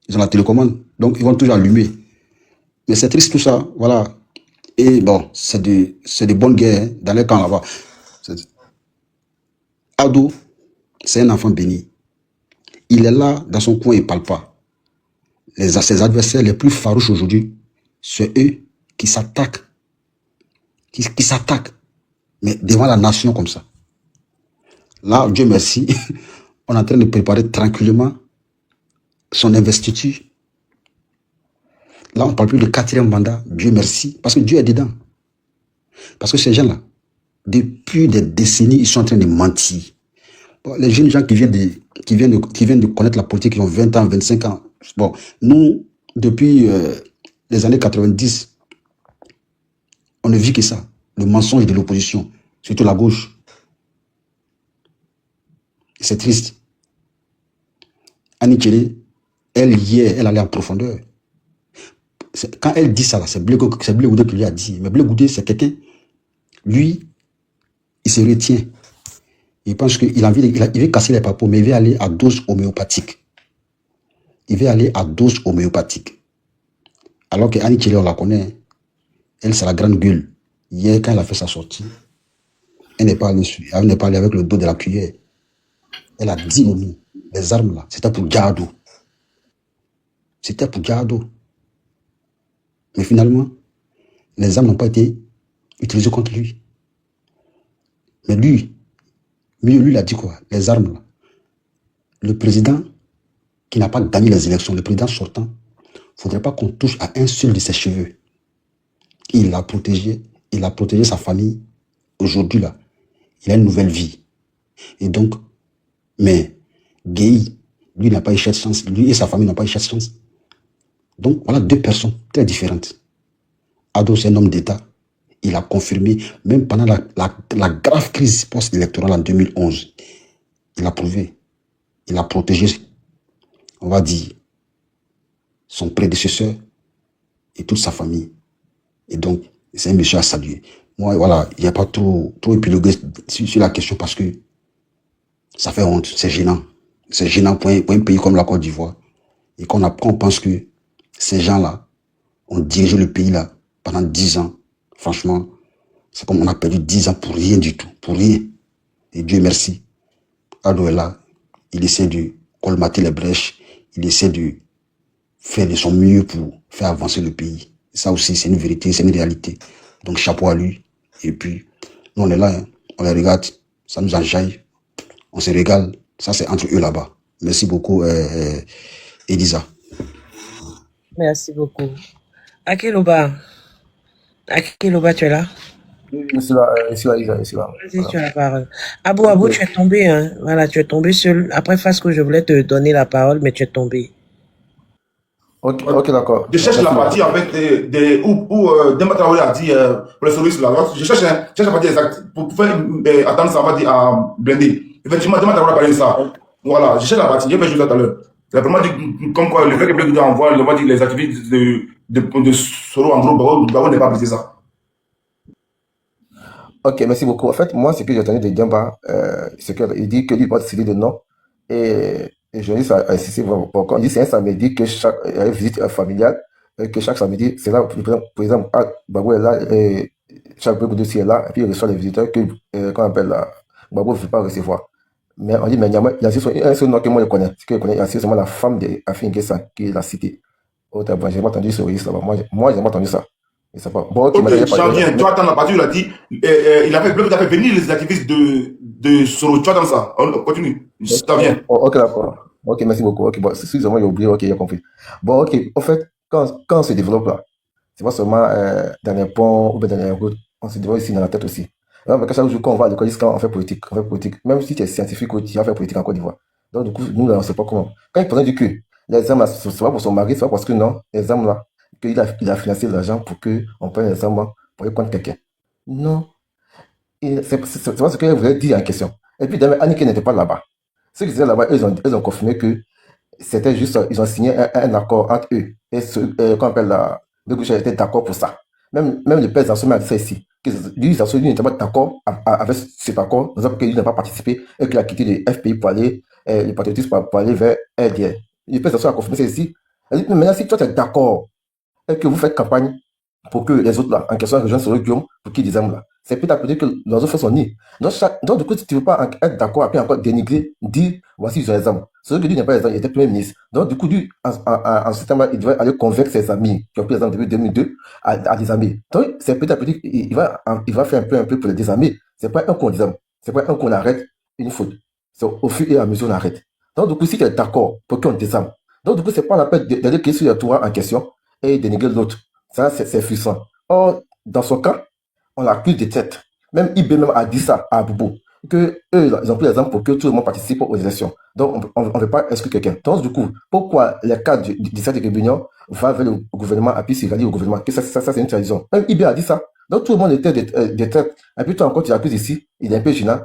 Ils ont la télécommande. Donc, ils vont toujours allumer. Mais c'est triste tout ça. Voilà. Et bon, c'est de bonnes guerres hein, dans les camps là-bas. Ado, c'est un enfant béni. Il est là, dans son coin, il ne parle pas. Ses adversaires les plus farouches aujourd'hui, c'est eux qui s'attaquent. Qui s'attaquent. Mais devant la nation comme ça. Là, Dieu merci, on est en train de préparer tranquillement son investiture. Là, on ne parle plus de 4e mandat, Dieu merci, parce que Dieu est dedans. Parce que ces gens-là, depuis des décennies, ils sont en train de mentir. Bon, les jeunes gens qui viennent de connaître la politique, qui ont 20 ans, 25 ans. Bon, nous, depuis les années 90, on ne vit que ça. Le mensonge de l'opposition, surtout la gauche. C'est triste. Annie Tchélé, elle allait en profondeur. Quand elle dit ça, c'est Blé Goudé qui lui a dit. Mais Blé Goudé, c'est quelqu'un, lui, il se retient. Il pense qu'il veut casser les papos, mais il veut aller à dose homéopathique. Il veut aller à dose homéopathique. Alors que Annie Tchélé, on la connaît. Elle, c'est la grande gueule. Hier, quand elle a fait sa sortie, elle n'est pas allée avec le dos de la cuillère. Elle a dit les armes là, c'était pour Diado. C'était pour Diado. Mais finalement, les armes n'ont pas été utilisées contre lui. Mais lui, il a dit quoi? Les armes là. Le président qui n'a pas gagné les élections, le président sortant, il ne faudrait pas qu'on touche à un seul de ses cheveux. Il l'a protégé, sa famille. Aujourd'hui là, il a une nouvelle vie. Et donc, mais Gueye, lui n'a pas eu cette chance. Lui et sa famille n'ont pas eu cette chance. Donc, voilà 2 personnes très différentes. Ado, c'est un homme d'État. Il a confirmé, même pendant la grave crise post-électorale en 2011, il a prouvé, il a protégé, on va dire, son prédécesseur et toute sa famille. Et donc, c'est un monsieur à saluer. Moi, voilà, il n'y a pas trop épilogué sur la question parce que ça fait honte, c'est gênant. C'est gênant pour un pays comme la Côte d'Ivoire. Et qu'on pense que ces gens-là ont dirigé le pays là pendant 10 ans. Franchement, c'est comme on a perdu 10 ans pour rien du tout, pour rien. Et Dieu merci. Ado est là, il essaie de colmater les brèches, il essaie de faire de son mieux pour faire avancer le pays. Et ça aussi, c'est une vérité, c'est une réalité. Donc chapeau à lui. Et puis, nous on est là, hein, on les regarde, ça nous enjaille, on se régale. Ça c'est entre eux là-bas. Merci beaucoup, Elisa. Merci beaucoup. Akeloba, tu es là? Je suis là. Vas-y, tu as la parole. Abou, tu es tombé, hein. Voilà, tu es tombé seul. Après phase que je voulais te donner la parole, mais tu es tombé. Ok, d'accord. Je cherche la partie en fait où Demba Traoré a dit pour les services là. Je cherche la partie exacte pour faire attendre ça, on va dire à blender. Effectivement, Demba Traoré a parlé de ça. Voilà, je cherche la partie. J'ai fait juste tout à l'heure. C'est vraiment dit comme quoi le fait que Blende envoie, on va dire les activités de Soro en gros, Babo n'est pas appliqué ça. Ok, merci beaucoup. En fait, moi, ce que j'ai entendu de Demba, c'est qu'il dit que lui va décider de non. Et je dis ça, quand on dit c'est un samedi que chaque visite familiale, que chaque samedi, c'est là, par exemple, Babou est là, et chaque dossier est là, et puis il reçoit les visiteurs que, qu'on appelle là, Babou ne veut pas recevoir. Mais on dit, mais il y a un seul nom que moi je connais, ce que je connais, c'est seulement la femme de Afin Guessa qui l'a cité. Autrement, j'ai pas entendu ce registre là-bas. Moi, j'ai pas entendu ça. Bon, ok, j'en viens. Tu attends la partie où il a dit, il a fait venir les activistes de Soro. Tu attends ça. On continue. Ça vient. Ok, d'accord. Ok, merci beaucoup. Ok, bon, excusez-moi, j'ai oublié. Ok, j'ai compris. Bon, ok. En fait, quand on se développe là, c'est pas seulement dans les ponts ou dans les routes, on se développe ici dans la tête aussi. Alors, parce que chaque jour, quand on va à l'école, quand on fait politique, même si tu es scientifique ou tu vas faire politique en Côte d'Ivoire. Donc, du coup, nous, là, on ne sait pas comment. Quand il prenait du cul, les armes là, c'est pas pour son mari, c'est pas parce que non, les armes là, qu'il a financé l'argent pour qu'on prenne les armes pour aller contre quelqu'un. Non. C'est pas ce que vous avez dit en question. Et puis, Annick n'était pas là-bas. Ceux qui étaient là-bas, ils ont confirmé que c'était juste, ils ont signé un accord entre eux. Et qu'on appelle le gouvernement était d'accord pour ça. Même le père Zassoumi a dit ça ici. Lui, Zassoumi n'était pas d'accord avec cet accord, par exemple, qu'il n'a pas participé et qu'il a quitté le FPI pour aller, le patriotisme pour aller vers RDR. Le père Zassoumi a confirmé ça ici. Elle dit, mais maintenant, si toi, tu es d'accord et que vous faites campagne pour que les autres, là, en question, rejoignent sur le Guillaume, pour qu'ils disent là, c'est petit à petit que les autres fait son nid. Donc, du coup, si tu ne veux pas être d'accord, après encore dénigrer, dire, voici, ils ont les armes. Celui qui dit, il n'a pas les armes, il était premier ministre. Donc, du coup, lui, en ce temps-là, il devait aller convaincre ses amis qui ont pris les armes depuis 2002 à désarmer. Donc, c'est petit à petit, il va faire un peu pour les désarmer. C'est pas un coup on désarme. C'est pas un coup on arrête une faute. C'est au fur et à mesure on arrête. Donc, du coup, si tu es d'accord pour qu'on désarme, donc, du coup, c'est pas la peine d'aller crier sur le toit en question et dénigrer l'autre. Ça, c'est frustrant. Or, dans son cas, on l'accuse de traite. Même IB même a dit ça à Aboubou, que eux, ils ont pris l'exemple pour que tout le monde participe aux élections. Donc, on ne veut pas exclure quelqu'un. Donc, du coup, pourquoi les cas de cette réunion va vers le gouvernement, et puis s'il va dire au gouvernement que ça c'est une trahison. Même IB a dit ça. Donc, tout le monde était des traites. Et puis, toi encore, tu l'accuses ici, il est un peu gênant.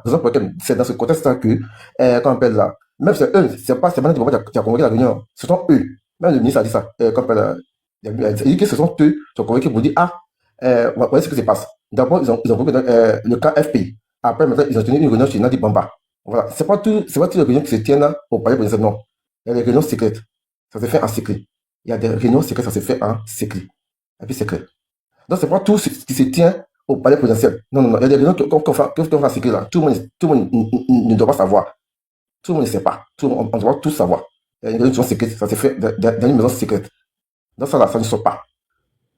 C'est dans ce contexte-là que, qu'on appelle là, même c'est eux, c'est pas maintenant qui a convoqué la réunion, ce sont eux. Même le ministre a dit ça, qu'on appelle, il dit que ce sont eux qui ont convoqué pour dire, ah, voyez ce qui se passe. D'abord, ils ont convoqué le cas FPI. Après, maintenant, ils ont tenu une réunion chez Nadi Bamba. Voilà. C'est pas toutes les réunions qui se tiennent là au palais présidentiel, non. Il y a des réunions secrètes. Ça se fait en secret. Il y a des réunions secrètes, ça se fait en secret. Et puis secret. Donc, c'est pas tout ce qui se tient au palais présidentiel. Non, non, non. Il y a des réunions qu'on fait en secret là. Tout le monde ne doit pas savoir. Tout le monde ne sait pas. On doit tout savoir. Il y a une réunion secrète, ça se fait dans une maison secrète. Donc, ça là, ça ne sort pas.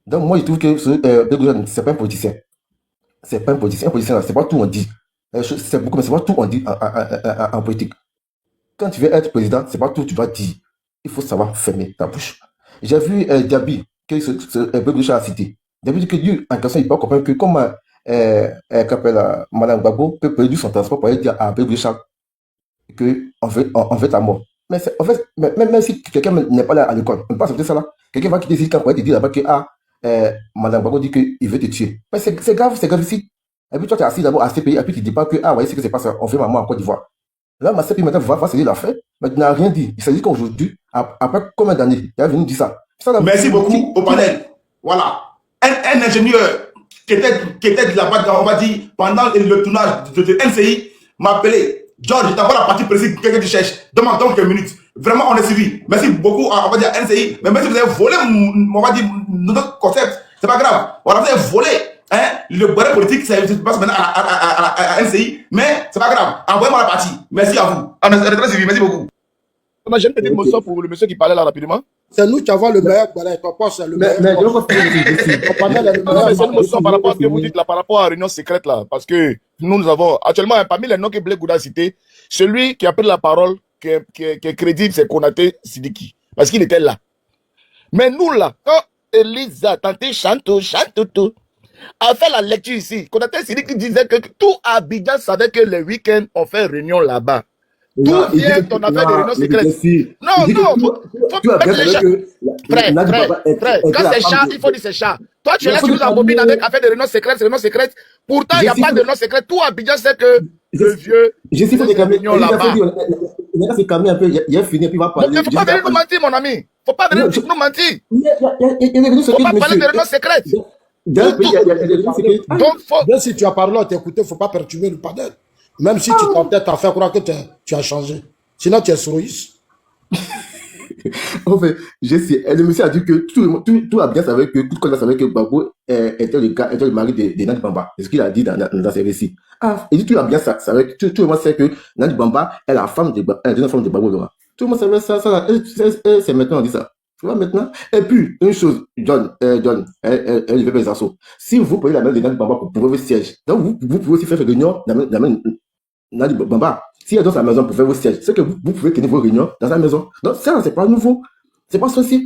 Donc, moi, je trouve que c'est pas un politicien. C'est pas un politicien. Un politicien, c'est pas tout on dit. C'est beaucoup, mais c'est pas tout on dit en politique. Quand tu veux être président, c'est pas tout tu dois dire. Il faut savoir fermer ta bouche. J'ai vu Diaby, que Bégocha a cité. Diaby dit que Dieu, en question, il peut comprendre que comme Madame Gbagbo peut perdu son transport pour aller dire à Bégocha qu'on veut ta mort. Mais en fait, même si quelqu'un n'est pas là à l'école, on peut pas accepter ça là. Quelqu'un va quitter ici quand on va te dire là-bas que Madame Gbagbo dit qu'il veut te tuer. Mais c'est grave ici. Et puis toi, tu es assis d'abord à CPI, et puis tu ne dis pas que, voyez ce que c'est passé, on fait maman en Côte d'Ivoire. Là, ma CPI maintenant va saisir l'affaire, mais tu n'as rien dit. Il s'agit qu'aujourd'hui, après combien d'années, il est venu dire ça. Merci beaucoup au panel. Voilà. Un ingénieur qui était de là-bas, on va dire, pendant le tournage de NCI, m'a appelé. George, je t'envoie la partie précise que tu cherches. Demande donc quelques minutes. Vraiment, on est suivi. Merci beaucoup, on va dire NCI. Mais même si vous avez volé, on va dire, notre concept, c'est pas grave. Voilà, vous avez volé. Le bonheur politique, ça se passe maintenant à NCI. Mais c'est pas grave. Envoyez-moi la partie. Merci à vous. On est très suivi. Merci beaucoup. J'ai une petite motion pour le monsieur qui parlait là rapidement. C'est nous qui avons le meilleur balai. Ton poste, c'est le meilleur. Mais je veux c'est une motion par rapport à ce que vous dites là, par rapport à la réunion secrète là. Parce que nous avons actuellement, parmi les noms que Blé Gouda a cités, celui qui a pris la parole, qui est crédible, c'est Konaté Sidiki. Parce qu'il était là. Mais nous là, quand Elisa Tanté Chanto, a fait la lecture ici, Konaté Sidiki disait que tout Abidjan savait que les week-ends on fait réunion là-bas. D'où vient ton affaire de réunion secrète? Non, faut pas que les chats. Frère, quand c'est chat, il faut dire c'est chat. Toi, tu es là, tu nous embobines avec affaire de réunion secrète, Pourtant, il n'y a pas de réunion secrète. Tout Abidjan sait que le vieux. Je sais, il faut des réunions là-bas. Il a fait calmer un peu, il a fini, puis il va parler. Il ne faut pas venir nous mentir, mon ami. Faut pas venir nous mentir. Faut pas parler de réunion secrète. Donc, si tu as parlé, on t'écoutait, il ne faut pas perturber le panel. Même si tu t'entêtes à faire croire que tu as changé. Sinon, tu es souris. En fait, le monsieur a dit que tout a bien savait que, tout le monde savait que Gbagbo était le mari de Nandi Bamba. C'est ce qu'il a dit dans ses récits. Il dit tout a bien savait que tout le monde sait que Nandi Bamba est la femme de Gbagbo. Tout le monde savait ça, c'est maintenant on dit ça. Tu vois maintenant? Et puis, une chose, John, elle veut pas les assauts. Si vous prenez la main de Nandi Bamba pour pouvoir vos sièges, donc vous pouvez aussi faire une réunion dans la main Nandi Bamba. Si elle est dans sa maison pour faire vos sièges, c'est que vous pouvez tenir vos réunions dans sa maison. Donc ça, c'est pas nouveau. C'est pas sorcier.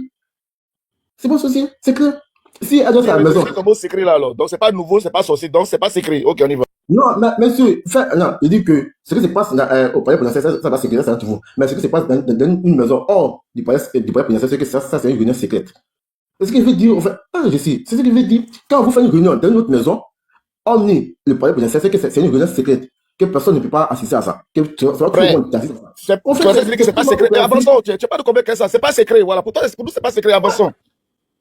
C'est pas sorcier. C'est clair. Si elle est dans sa maison. C'est un mot secret là alors. Donc c'est pas nouveau, c'est pas sorcier. Donc c'est pas secret. Ok, on y va. Non, mais monsieur, non, il dit que ce qui se passe au palais présidentiel, ça va secret, c'est un nouveau. Mais ce qui se passe dans une maison hors du palais présidentiel, c'est que ça c'est une réunion secrète. C'est ce qu'il veut dire, en fait. Je sais. C'est ce qu'il veut dire. Quand vous faites une réunion dans une autre maison, hormis le palais présidentiel, c'est que c'est une réunion secrète. Que personne ne peut pas assister à ça. Que tout le monde assiste à ça. C'est pas secret. Avançons. Tu n'as pas de combien ça. C'est pas secret. Voilà. Pour nous, c'est pas secret. Avançons.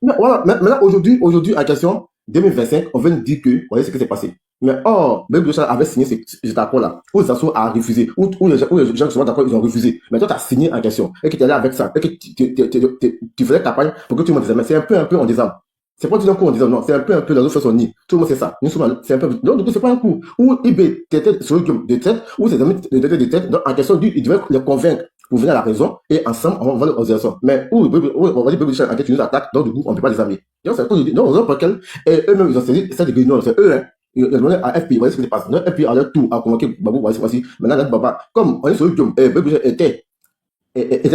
Voilà. Maintenant, aujourd'hui, à question 2025, on vient de dire que, voyez ce qui s'est passé. Mais or, Blé Goudé avait signé cet accord-là, où les assos a refusé, où les gens qui sont d'accord, ils ont refusé. Mais toi, tu as signé en question, et que tu es allé avec ça, et que tu faisais campagne pour que tout le monde dise, mais c'est un peu en désordre. C'est pas tout d'un coup en disant non, c'est un peu, les autres fait son nid. Tout le monde sait ça. C'est un peu, donc, du coup, c'est pas un coup. Où IB était sur le de tête, où ses amis étaient de tête, donc, en question, il devait les convaincre pour venir à la raison, et ensemble, on va les organisations. Mais où, on va dire, Bébé en fait, tu nous attaques, donc, du coup, on ne peut pas les amis. Donc, c'est à cause de, non, raison pour laquelle, et eux-mêmes, ils ont saisi, ça, non, c'est eux, hein. Ils ont demandé à FP, voyez ce qui se passe. Donc, FP a leur tout à convoquer Babou, voici. Maintenant, Nad Baba, comme on est sur le Diom, Bébé était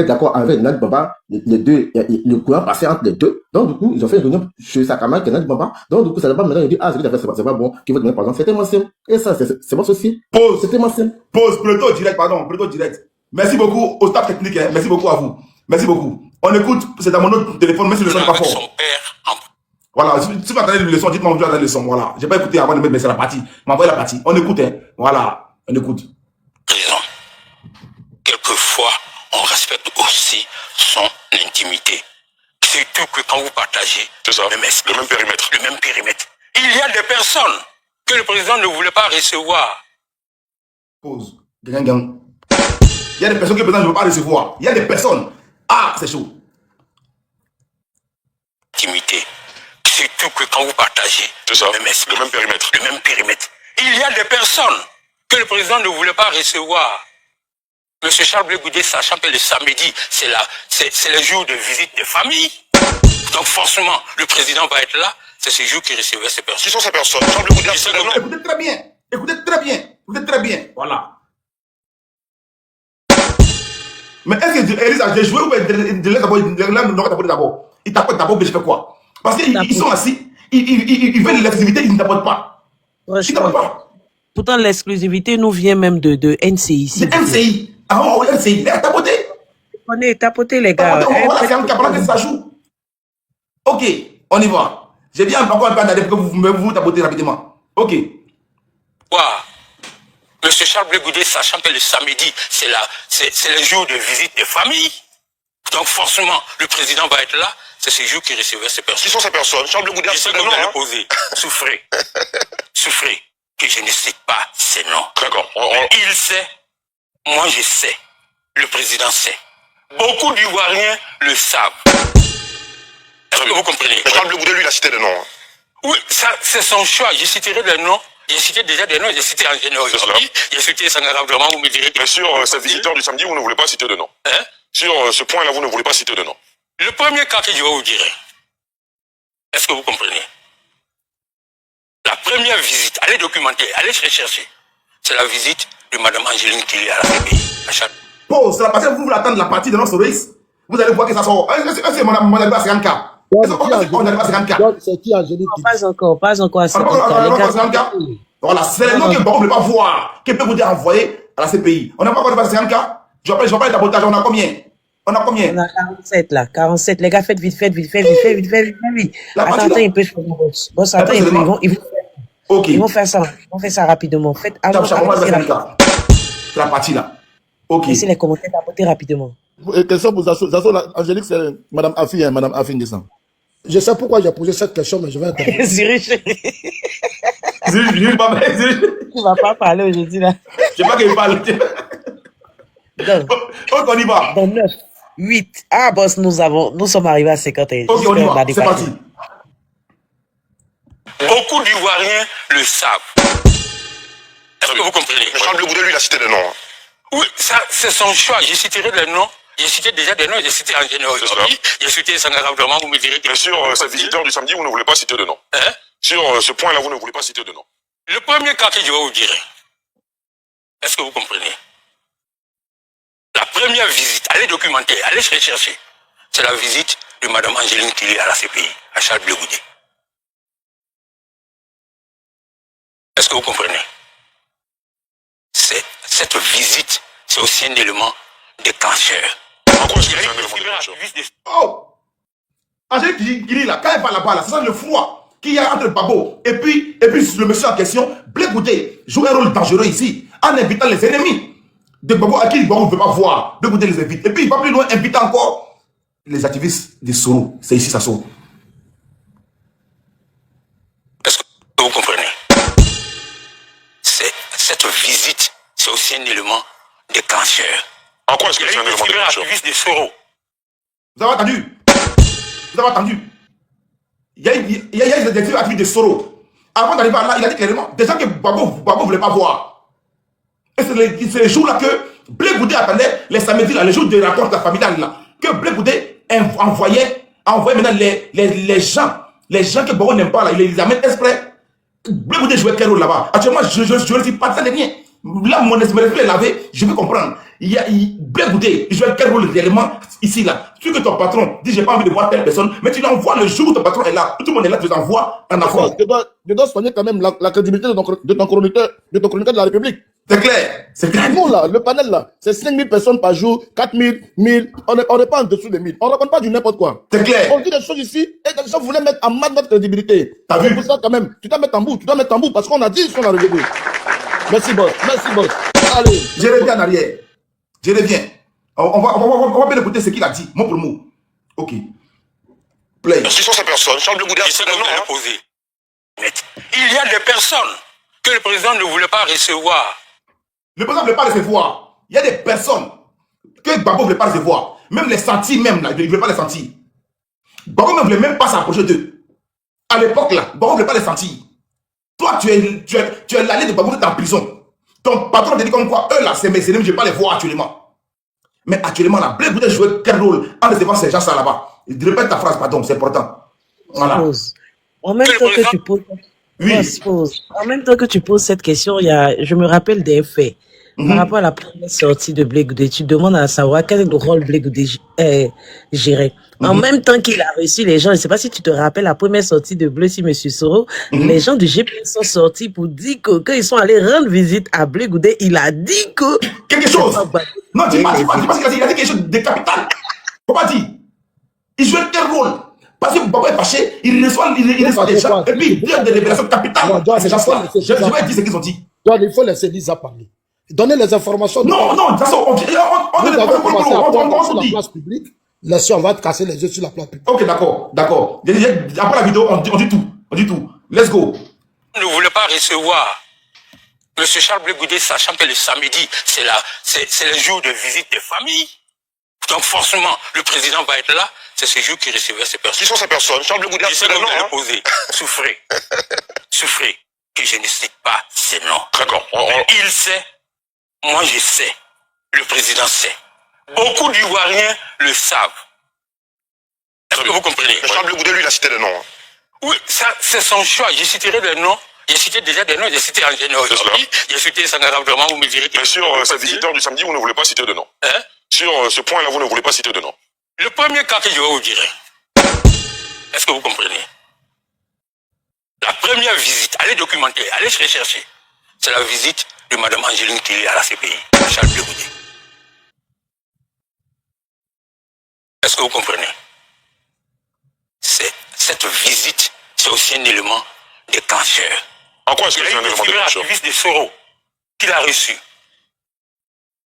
d'accord avec Nad Baba, les deux, le courant passait entre les deux. Donc, du coup, ils ont fait une réunion chez sa camarade, Nad Baba. Donc, du coup, ça n'a pas maintenant, ils disent, ah, ce que tu as fait, c'est pas bon, qui veut donner pardon. C'était moi simple. Et ça, c'est mon souci. Pause. C'était moi simple. Pause. Plutôt direct, pardon. Plutôt direct. Merci beaucoup au staff technique. Hein. Merci beaucoup à vous. Merci beaucoup. On écoute, c'est dans mon autre téléphone, même si le son n'est pas fort. Voilà, si vous attendez une leçon, dites-moi où vous attendez la leçon. Voilà. J'ai pas écouté avant de mettre, mais c'est la partie. M'envoyez la partie. On écoute, hein. Voilà. On écoute. Président, quelquefois, on respecte aussi son intimité. Surtout que quand vous partagez le même périmètre. Il y a des personnes que le président ne voulait pas recevoir. Pause. Gang. Il y a des personnes que le président ne veut pas recevoir. Il y a des personnes. Ah, c'est chaud. Intimité. Surtout que quand vous partagez le même périmètre. Il y a des personnes que le président ne voulait pas recevoir. Monsieur Charles Blé Goudé, sachant que le samedi, c'est le jour de visite de famille. Donc forcément, le président va être là. C'est ce jour qu'il recevait ces personnes. Qui sont ces personnes? Charles Blé Goudé, écoutez très bien. Écoutez très bien. Voilà. Mais est-ce que Elisa a joué ou d'abord? Il tapote d'abord, mais je fais quoi? Parce qu'ils sont assis, ils veulent l'exclusivité, ils ne tapotent pas. Ils tapotent pas. Pourtant, l'exclusivité nous vient même de NCI. De NCI. Ah oui, NCI. Il a tapoté. On est tapoté, les gars. Voilà, c'est un cas pendant que ça joue. Ok, on y va. J'ai bien encore un peu d'aller pour que vous tapotez rapidement. Ok. Wow. Monsieur Charles Blé Goudé, sachant que le samedi, c'est le jour de visite de famille. Donc forcément, le président va être là. C'est ce jour qu'il recevait ces personnes. Qui sont ces personnes? Charles Blé Goudé, je sais que vous allez poser. Souffrez. Souffrez. Que je ne cite pas ces noms. D'accord. Il sait. Moi, je sais. Le président sait. Beaucoup d'Ivoiriens le savent. Est-ce que vous comprenez? Mais Charles Blé Goudé, lui, il a cité des noms. Oui, ça, c'est son choix. Je citerai des noms. J'ai cité déjà des noms, j'ai cité en général. J'ai cité Sangara, vraiment, vous me direz. Mais sur ces visiteurs du samedi, vous ne voulez pas citer de nom. Hein? Sur ce point-là, vous ne voulez pas citer de nom. Le premier cas que je vais vous dire, est-ce que vous comprenez? La première visite, allez documenter, allez rechercher. C'est la visite de Madame Angéline Kili à la CPI. Pause, c'est la partie, vous voulez attendre la partie de notre service. Vous allez voir que ça sort. Est-ce que mon arrivé à 50K? Est-ce qu'on arrive à 50K? C'est qui Angélique? Pas encore à 50K. Voilà, c'est les noms que bon, on ne peut pas voir. Que peut vous dire envoyer à la CPI? On n'a pas encore arrivé à 50K? Je vais pas les tapotages, on a combien? On a 47 là, 47. Les gars, faites vite. Attends, il peut faire mon boss. Boss, attends, ils vont faire ça. Ils vont faire ça rapidement. Faites avant. C'est la partie là. Ok. Laissez les commentaires tapoter rapidement. Question pour Zasso. Zasso, Angélique, c'est Madame Afi, hein, Madame Afi Nguessan. Je sais pourquoi j'ai posé cette question, mais je vais intervenir. Zurich. Zurich, tu vas pas parler aujourd'hui là. Je sais pas qu'il parle. Donc, on y va. Dans 9, 8. Ah, boss, nous sommes arrivés à 51. Ok, on y va. C'est parti. Beaucoup d'Ivoiriens le savent. Est-ce que vous comprenez? Mais Charles Blé Goudé, lui, il a cité des noms. Hein. Oui, ça, c'est son choix. J'ai cité des noms. J'ai cité déjà des noms, j'ai cité en général. J'ai cité Sangara, vraiment, vous me direz. Mais sur ces visiteurs du samedi, vous ne voulez pas citer de nom. Hein? Sur ce point-là, vous ne voulez pas citer de nom. Le premier cas que je vais vous dire, est-ce que vous comprenez? La première visite, allez documenter, allez rechercher. C'est la visite de Madame Angéline Kili à la CPI, à Charles Blé Goudé. Est-ce que vous comprenez? Cette visite, c'est aussi un élément déclencheur. Oh! Angélique Kili là, quand elle va là-bas, là, c'est ça le froid qu'il y a entre le Babo et puis le monsieur en question. Blé Goudé joue un rôle dangereux ici en invitant les ennemis de Babo à qui Babo ne veut pas voir. Blé Goudé les invite. Et puis il va plus loin inviter encore les activistes des Soro. C'est ici ça sort. Est-ce que vous comprenez? Il a distribué l'activiste de Soro. Vous avez entendu? Vous avez entendu? Il y a des activistes de Soro. Avant d'arriver là, il a dit clairement des gens que Babo ne voulait pas voir. Et c'est les jours là que Blé Goudé attendait, les samedis là, les jours de rencontre familiale là, que Blé Goudé envoyait maintenant les gens que Babo n'aime pas là, il les amène exprès. Blé Goudé jouait quel rôle là-bas? Actuellement, je ne suis pas ça de rien. Là, mon esprit est lavé, je veux comprendre. Blé Goudé, il jouait quel rôle réellement ici là? Tu que ton patron dit j'ai pas envie de voir telle personne, mais tu l'envoies le jour où ton patron est là. Tout le monde est là, tu l'envoies en affaire. Je dois soigner quand même la crédibilité de ton chroniqueur de la République. C'est clair, c'est clair. Nous là, le panel là, c'est 5000 personnes par jour, 4000, 1000, on n'est pas en dessous des 1000. On ne raconte pas du n'importe quoi. C'est clair. On dit des choses ici et des gens voulaient mettre en mal notre crédibilité. T'as vu? Pour ça quand même, tu dois mettre en bout parce qu'on a dit ce qu'on a réglé. Merci boss. Allez. Je reviens en arrière. Je reviens. On va bien écouter ce qu'il a dit, mot pour mot. Ok. Play. Ce sont ces personnes, Charles de Gouda, c'est le nom déposé. Il y a des personnes que le président ne voulait pas recevoir. Le président ne voulait pas recevoir. Il y a des personnes que Babo ne voulait pas recevoir. Même les sentir, même là, il ne voulait pas les sentir. Babo ne voulait même pas s'approcher d'eux. À l'époque là, Babo ne voulait pas les sentir. Toi, tu es l'allée de Babo, tu es en prison. Ton patron te dit comme quoi, eux là, c'est mes ennemis, je ne vais pas les voir actuellement. Mais actuellement là, Blé Goudé jouait quel rôle en recevant ces gens-là là-bas? Il répète ta phrase, pardon, c'est important. Voilà. En même temps que tu poses... Oui. En même temps que tu poses cette question, je me rappelle des faits. Par rapport à la première sortie de Blé Goudé, tu demandes à savoir quel est le rôle Blé Goudé gérait. En même temps qu'il a reçu les gens, je ne sais pas si tu te rappelles la première sortie de Blé, si M. Soro, les gens du GPS sont sortis pour dire que quand ils sont allés rendre visite à Blé Goudé, il a dit que... Quelque chose. Non, dis pas qu'il a dit quelque chose de capital. Faut pas dire. Il jouait quel rôle? Parce que Babo est fâché, il reçoit des gens, et puis il donne des révélations capitales à ces gens-là. Je vais dire ce qu'ils ont dit. Donc, il faut laisser Lisa parler. Donner les informations. Non, de toute façon, on la place publique. Laissez, on va te casser les yeux sur la place publique. Ok, d'accord. Après la vidéo, on dit tout. Let's go. Ne voulait pas recevoir M. Charles Blé Goudé, sachant que le samedi, c'est le jour de visite des familles. Donc forcément, le président va être là. C'est ce jour qui recevait ces personnes. Qui sont ces personnes? Charles Blé Goudé, c'est le nom déposé. Souffrez, que je ne cite pas ces noms. D'accord. Il sait, moi je sais, le président sait. Beaucoup d'Ivoiriens le savent. Est-ce que vous comprenez? Charles Blé Goudé, lui, il a cité des noms. Oui, ça, c'est son choix. J'ai cité des noms. J'ai cité déjà des noms, j'ai cité Angéno aujourd'hui, j'ai cité Sangara, vraiment, vous me direz que... Mais sur ces visiteurs du samedi, vous ne voulez pas citer de nom. Hein? Sur ce point-là, vous ne voulez pas citer de nom. Le premier cas que je vais vous dire, est-ce que vous comprenez? La première visite, allez documenter, allez rechercher, c'est la visite de Mme Angéline Tilly à la CPI, Charles Blé Goudé. Est-ce que vous comprenez? Cette visite, c'est aussi un élément déclencheur. En quoi est-ce que c'est un élément déclencheur? Il a de Soro qu'il a reçu.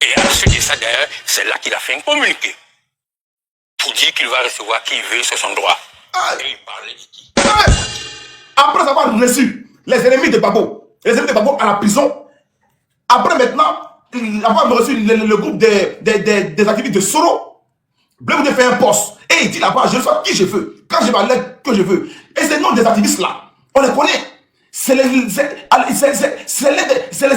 Et à la suite de ça, d'ailleurs, c'est là qu'il a fait un communiqué pour dire qu'il va recevoir qui il veut, c'est son droit. Et il parlait de qui? Après avoir reçu les ennemis de Babo à la prison, après maintenant, avoir reçu le groupe des activistes de Soro, Blé Goudé fait un poste et il dit là-bas, je reçois qui je veux, quand je vais aller que je veux. Et ces noms des activistes là, on les connaît. C'est les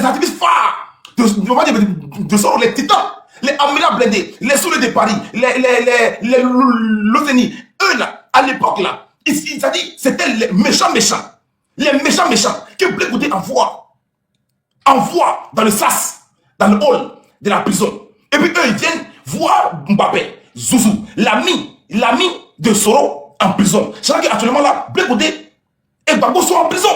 activistes phares de Soro, les titans, les Amira Blindé, les Soulés de Paris, les Loteni. Eux là, à l'époque là, c'était les méchants que Blé Goudé envoie dans le sas, dans le hall de la prison. Et puis eux, ils viennent voir Mbappé, Zouzou, l'ami de Soro en prison. C'est vrai qu'actuellement là, Blé Goudé et Babo sont en prison.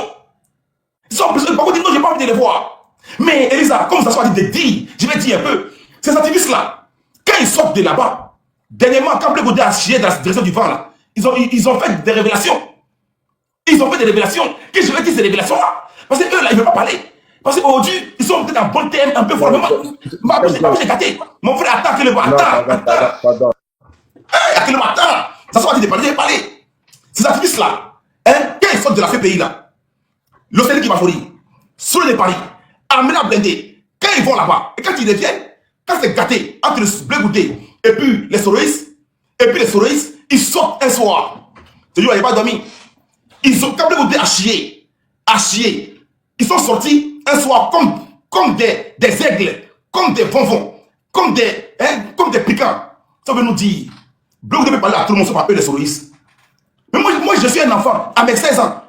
Ils sont en prison. Et Babo dit non, j'ai pas envie de les voir. Mais Elisa, comme ça soit dit de dire, je vais dire un peu, ces activistes là, quand ils sortent de là-bas, dernièrement, quand Blé Goudé a chié dans la direction du vent là, ils ont fait des révélations. Ils ont fait des révélations. Que je vais dire ces révélations là? Parce que eux là, ils ne veulent pas parler. Parce qu'aujourd'hui, ils sont peut-être en bon terme, un peu formellement. Ma bouche est gâtée. Mon frère, attends que le attends. À quel matin? Ça soit dit de parler, parler. Ces activistes là, quand ils sortent de la CPI là, l'Océanie qui va mourir, sur les paris, Amina Blindé, quand ils vont là-bas, et quand ils reviennent, quand s'est gâté entre le Blé Goudé et puis les Soroïs. Et puis les Soroïs, ils sortent un soir. C'est lui, il n'a pas dormi. Ils ont, quand Blé Goudé a chié, ils sont sortis un soir comme des aigles, comme des bonbons, comme des piquants. Ça veut nous dire, Blé Goudé peut parler à tout le monde, sauf à eux les Soroïs. Mais moi, je suis un enfant, à mes 16 ans.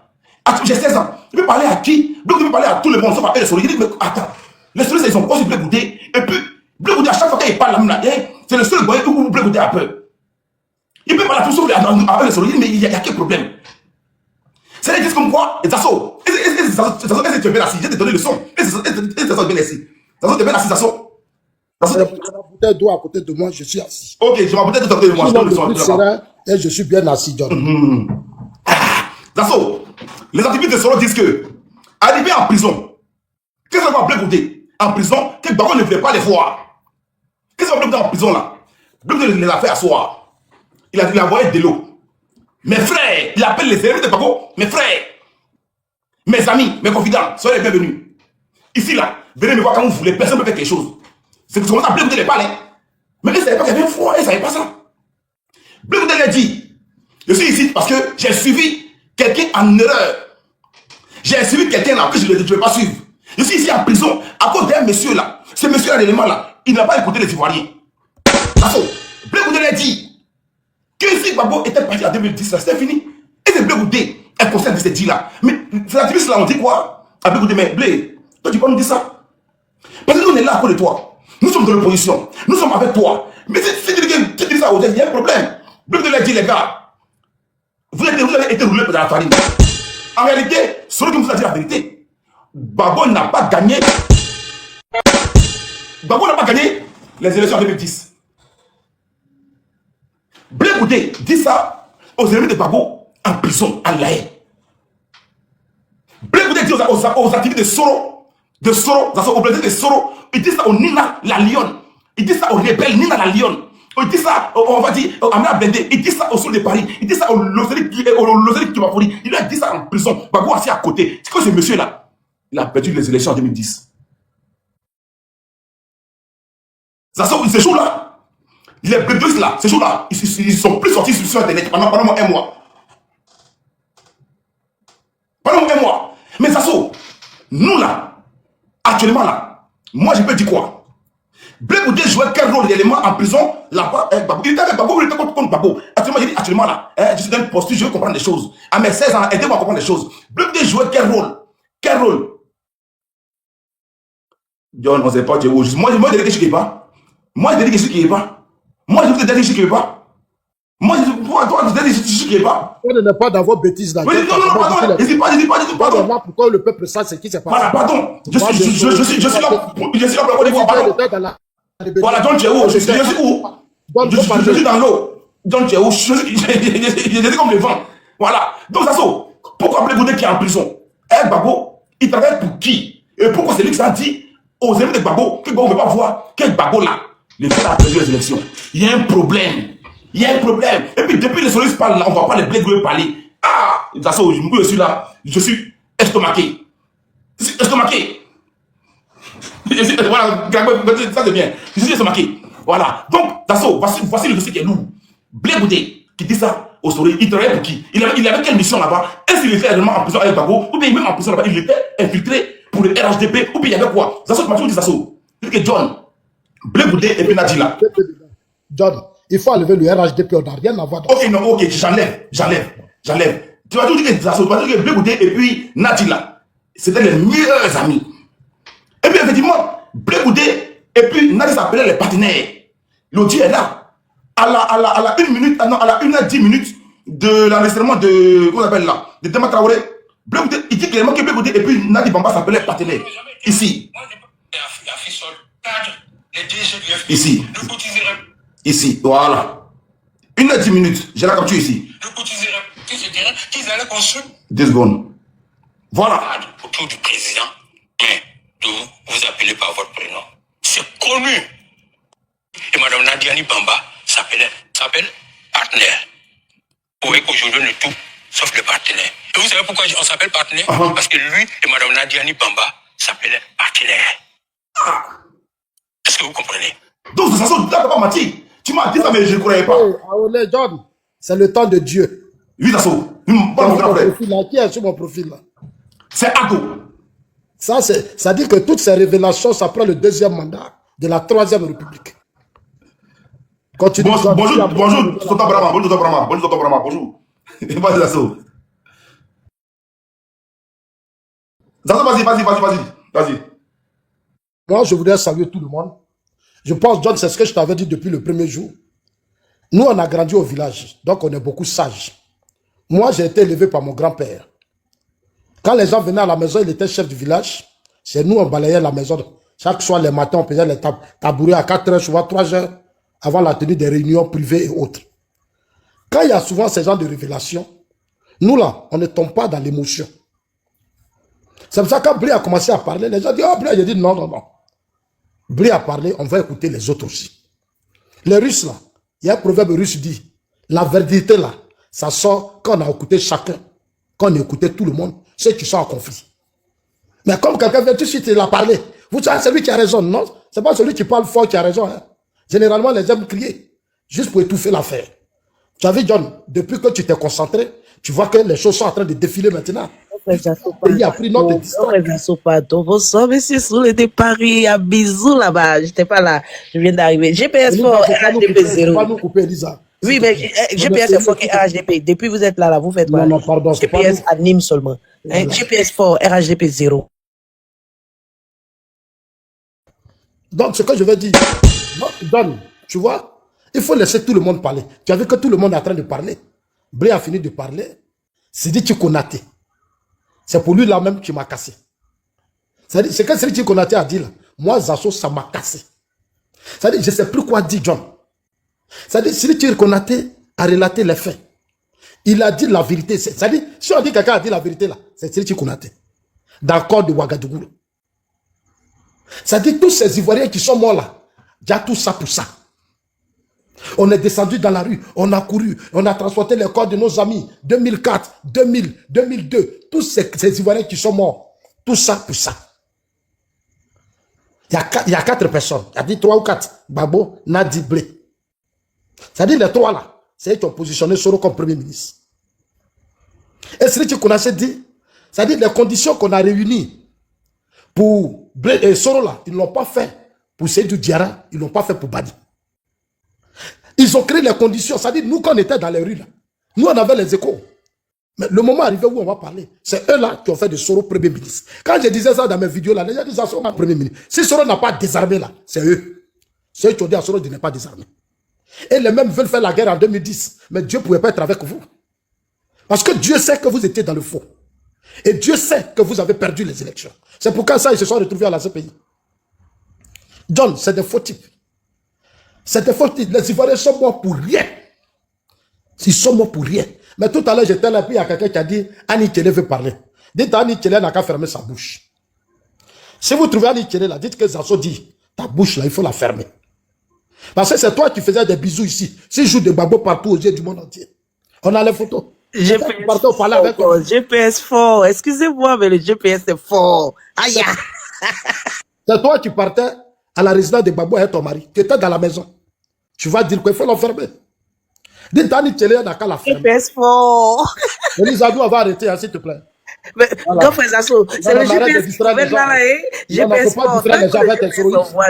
J'ai 16 ans. Il peut parler à qui? Blé Goudé peut parler à tout le monde, sauf à eux les Soroïs. Il dit, mais attends, les Soroïs, ils ont aussi Blé Goudé. Et puis, Blé Goudé, à chaque fois qu'il parle, c'est le seul goyen où Blé Goudé a peur. Il peut parler à tout sauf à eux les Soroïs, mais il y a quel problème? C'est des disent comme quoi, et Zasso, est-ce que tu es bien assis? Je vais te donner le son. Est-ce que Zasso est bien assis? Zasso, tu es bien assis, Zasso? J'ai la bouteille d'eau à côté de moi, je suis assis. Ok, je vais peut-être te donner le moi, je donne le son. Serein, et je suis bien assis, John. Zasso, les activistes de Soro disent que, arrivé en prison, qu'est-ce qu'on va Blé Goudé? En prison, que Baron ne voulait pas les voir. Qu'est-ce qu'on va Blé Goudé en prison là? Blé Goudé les a fait asseoir. Il a envoyé de l'eau. Mes frères, il appelle les ennemis de Babo, mes frères, mes amis, mes confidents, soyez les bienvenus. Ici, là, venez me voir quand vous voulez, personne ne peut faire quelque chose. C'est que ça, Blé Goudé les parle. Mais ils ne savaient pas qu'il y avait un froid, ils ne savaient pas ça. Blé Goudé l'a dit, je suis ici parce que j'ai suivi quelqu'un en erreur. J'ai suivi quelqu'un là que je ne vais pas suivre. Je suis ici en prison à cause d'un monsieur là. Ce monsieur-là, l'élément là, il n'a pas écouté les Ivoiriens. Blé Goudé l'a dit. Que si Babo était parti en 2010, c'était fini. Et c'est Blé Goudé, un conseil de cette dit-là. Mais c'est l'activiste là, on dit quoi? À Blé Goudé, mais Blé, toi tu peux nous dire ça? Parce que nous on est là à cause de toi. Nous sommes dans l'opposition. Nous sommes avec toi. Mais si tu dis ça aux gens, il y a un problème. Blé Goudé l'a dit, les gars. Vous avez été roulés dans la farine. En réalité, celui qui vous a dit la vérité, Babo n'a pas gagné. Babo n'a pas gagné les élections en 2010. Blé Goudé dit ça aux ennemis de Babo en prison, à La Haye. Blé Goudé dit aux activistes de Soro, aux présidents de Soro, il dit ça au Nina la Lyon, il dit ça aux rebelles Nina la Lyon, il dit ça, on va dire, à Amina Blendé, il dit ça au Sol de Paris, il dit ça au Lozéric Kibafori, il a dit ça en prison, Babo assis à côté. C'est que ce monsieur-là, il a perdu les élections en 2010. Ces jours-là, les brebis là, ces jours-là, ils sont plus sortis sur Internet pendant un mois. Pendant un mois. Mais Zasso, nous là, actuellement là, moi je peux dire quoi? Blé Goudé jouait quel rôle d'élément en prison là-bas? Il était avec Babo, il était contre Babo. Actuellement là, je suis dans une posture, je veux comprendre les choses. À mes 16 ans, aidez-moi à comprendre les choses. Blé Goudé jouait quel rôle? Quel rôle? John, on ne sait pas, tu es où? Moi je dis que je ne sais pas. Moi je dis que je ne sais pas. Moi, je vous ai dit que je ne sais pas. Moi, toi, tu dis que je ne sais pas. On n'est pas dans vos bêtises là. Oui, non, pardon. Je ne dis pas, pardon. Là, pourquoi le peuple sait ce qui s'est passé? Voilà, pardon. Je suis là pour Côte d'Ivoire, pardon. Voilà, donc tu es où? Je suis où? Je suis dans l'eau. Donc tu es où? Je suis comme le vent. Voilà. Donc, Zasso, pourquoi Blé Goudé qui est en prison? Babo, il travaille pour qui? Et pourquoi c'est lui qui s'en dit aux ennemis de Babo que Babo ne veut pas voir quel Babo là? Les frères a perdu les élections. Il y a un problème. Il y a un problème. Et puis, depuis les solistes parlent là, on ne va pas les Blé Goudé parler. Ah, Zasso, je suis là. Je suis estomaqué. Estomaqué. Voilà, ça c'est bien. Je suis estomaqué. Voilà. Donc, Zasso, voici le dossier qui est lourd. Blé Goudé qui dit ça au soleil, il travaillait pour qui? Il avait quelle mission là-bas? Est-ce qu'il était réellement en prison avec Babo? Ou bien même en prison là-bas, il était infiltré pour le RHDP? Ou bien il y avait quoi? Zasso, tu m'as toujours dit Zasso. Il dit que John, Blé Goudé et puis Nadila. John, il faut enlever le RHDP, on n'a rien à voir. Ok, non, ok, j'enlève. Tu vas tout dire que Blé Goudé et puis Nadila, c'était les meilleurs amis. Et puis effectivement, Blé Goudé et puis Nadila s'appelaient les partenaires. L'audio est là. À la 1 minute, à la 1h10 minutes de l'enregistrement de, comment on appelle là, de Dema Traoré, Blé Goudé, il dit clairement que Blé Goudé et puis Nadi Bamba s'appelaient les partenaires. Ici. Ici. Ici, voilà. 1h10 minutes, j'ai la capture ici. Qu'ils allaient construire 2 secondes. Voilà. Autour du président, mais de vous appelez par votre prénom. C'est connu. Et Madame Nadiani Bamba s'appelle partenaire. Vous voyez qu'aujourd'hui on est tout sauf le partenaire. Et vous savez pourquoi on s'appelle partenaire? Parce que lui et Madame Nadiani Bamba s'appelaient partenaire. Est-ce que vous comprenez? Donc, de toute façon, là, tu n'as pas menti. Tu m'as dit ça, mais je ne croyais pas. Aolé, John, c'est le temps de Dieu. Oui, Dasso. Qui Pas mon est sur grand mon frère. profil là? Qui est sur mon profil là? C'est Ago. Ça dit que toutes ces révélations, ça prend le deuxième mandat de la Troisième République. Continue. Bonjour, Tonton Brahma. Bonjour, Tonton Brahma. Bonjour, Tonton Brahma. Bonjour. Vas-y, Dasso. Dasso, vas-y. Moi, je voudrais saluer tout le monde. Je pense, John, c'est ce que je t'avais dit depuis le premier jour. Nous, on a grandi au village, donc on est beaucoup sages. Moi, j'ai été élevé par mon grand-père. Quand les gens venaient à la maison, il était chef du village. C'est nous, on balayait la maison. Chaque soir, les matins, on faisait les tabourets à 4 heures, souvent 3 heures, avant la tenue des réunions privées et autres. Quand il y a souvent ces genres de révélations, nous là, on ne tombe pas dans l'émotion. C'est pour ça que quand Blé a commencé à parler, les gens disent, oh Blé, j'ai dit non. Blé a parlé, on va écouter les autres aussi. Les Russes là, il y a un proverbe russe qui dit, la vérité là, ça sort quand on a écouté chacun, quand on a écouté tout le monde, ceux qui sont en conflit. Mais comme quelqu'un vient tout de suite, il a parlé. Vous savez, c'est lui qui a raison, non? C'est pas celui qui parle fort qui a raison. Hein? Généralement, les aiment crier, juste pour étouffer l'affaire. Tu as vu, John, depuis que tu t'es concentré, tu vois que les choses sont en train de défiler maintenant. Il a pris notre distance. Bonsoir, monsieur Soule de Paris, à bisous là-bas. J'étais pas là, je viens d'arriver. GPS fort, RHDP 0. Pas nous couper, Elisa. Oui, mais GPS est fort et RHDP. Depuis vous êtes là, vous faites quoi? Non, pardon. GPS anime seulement. Voilà. GPS fort, RHDP 0. Donc, ce que je veux dire, Don, tu vois, il faut laisser tout le monde parler. Tu as vu que tout le monde est en train de parler. Blé a fini de parler. Sidi Tikonaté. C'est pour lui là même qui m'a cassé. C'est que Sidi Tikonaté a dit là. Moi, Zasso, ça m'a cassé. C'est-à-dire, je ne sais plus quoi dire, John. C'est-à-dire, Sidi Tikonaté a relaté les faits. Il a dit la vérité. C'est-à-dire, si on dit que quelqu'un a dit la vérité là, c'est Sidi Tikonaté. Dans le corps de Ouagadougou. C'est-à-dire, tous ces Ivoiriens qui sont morts là, il y a tout ça pour ça. On est descendu dans la rue, on a couru, on a transporté les corps de nos amis, 2004, 2000, 2002, tous ces Ivoiriens qui sont morts, tout ça pour ça. Il y a 4 personnes, il y a dit 3 ou 4, Babo, Nadi, Blé. C'est-à-dire les 3 là, c'est eux qui ont positionné Soro comme Premier ministre. Et c'est ce qu'on a dit, c'est-à-dire les conditions qu'on a réunies pour Blé et Soro là, ils ne l'ont pas fait pour Seydou Diarra, ils ne l'ont pas fait pour Badi. Ils ont créé les conditions. C'est-à-dire, nous, quand on était dans les rues, là, nous, on avait les échos. Mais le moment arrivé où on va parler, c'est eux-là qui ont fait de Soro Premier ministre. Quand je disais ça dans mes vidéos, là, les gens disaient à Soro Premier ministre. Si Soro n'a pas désarmé, là, c'est eux. C'est eux qui ont dit à Soro de ne pas désarmer. Et les mêmes veulent faire la guerre en 2010. Mais Dieu ne pouvait pas être avec vous. Parce que Dieu sait que vous étiez dans le faux. Et Dieu sait que vous avez perdu les élections. C'est pourquoi ça, ils se sont retrouvés à la CPI. John, c'est des faux types. C'est des faux types. Les Ivoiriens sont morts pour rien. Ils sont morts pour rien. Mais tout à l'heure, j'étais là, puis il y a quelqu'un qui a dit Annie Tchele veut parler. Dites à Annie Tchele n'a qu'à fermer sa bouche. Si vous trouvez Annie Tchele là, dites que Zasso dit ta bouche là, il faut la fermer. Parce que c'est toi qui faisais des bisous ici. Si je joue des babos partout aux yeux du monde entier. On a les photos. GPS fort. Excusez-moi, mais le GPS est fort. Aïe. C'est toi qui partais à la résidence de Babo et ton mari. Tu étais dans la maison. Tu vas dire qu'il faut l'enfermer. Dites à Annie Tchele n'a qu'à la fermer. GPS fort. Elisa Dou va arrêter, s'il te plaît. Mais, voilà. C'est le GPS qui va là, GPS fort.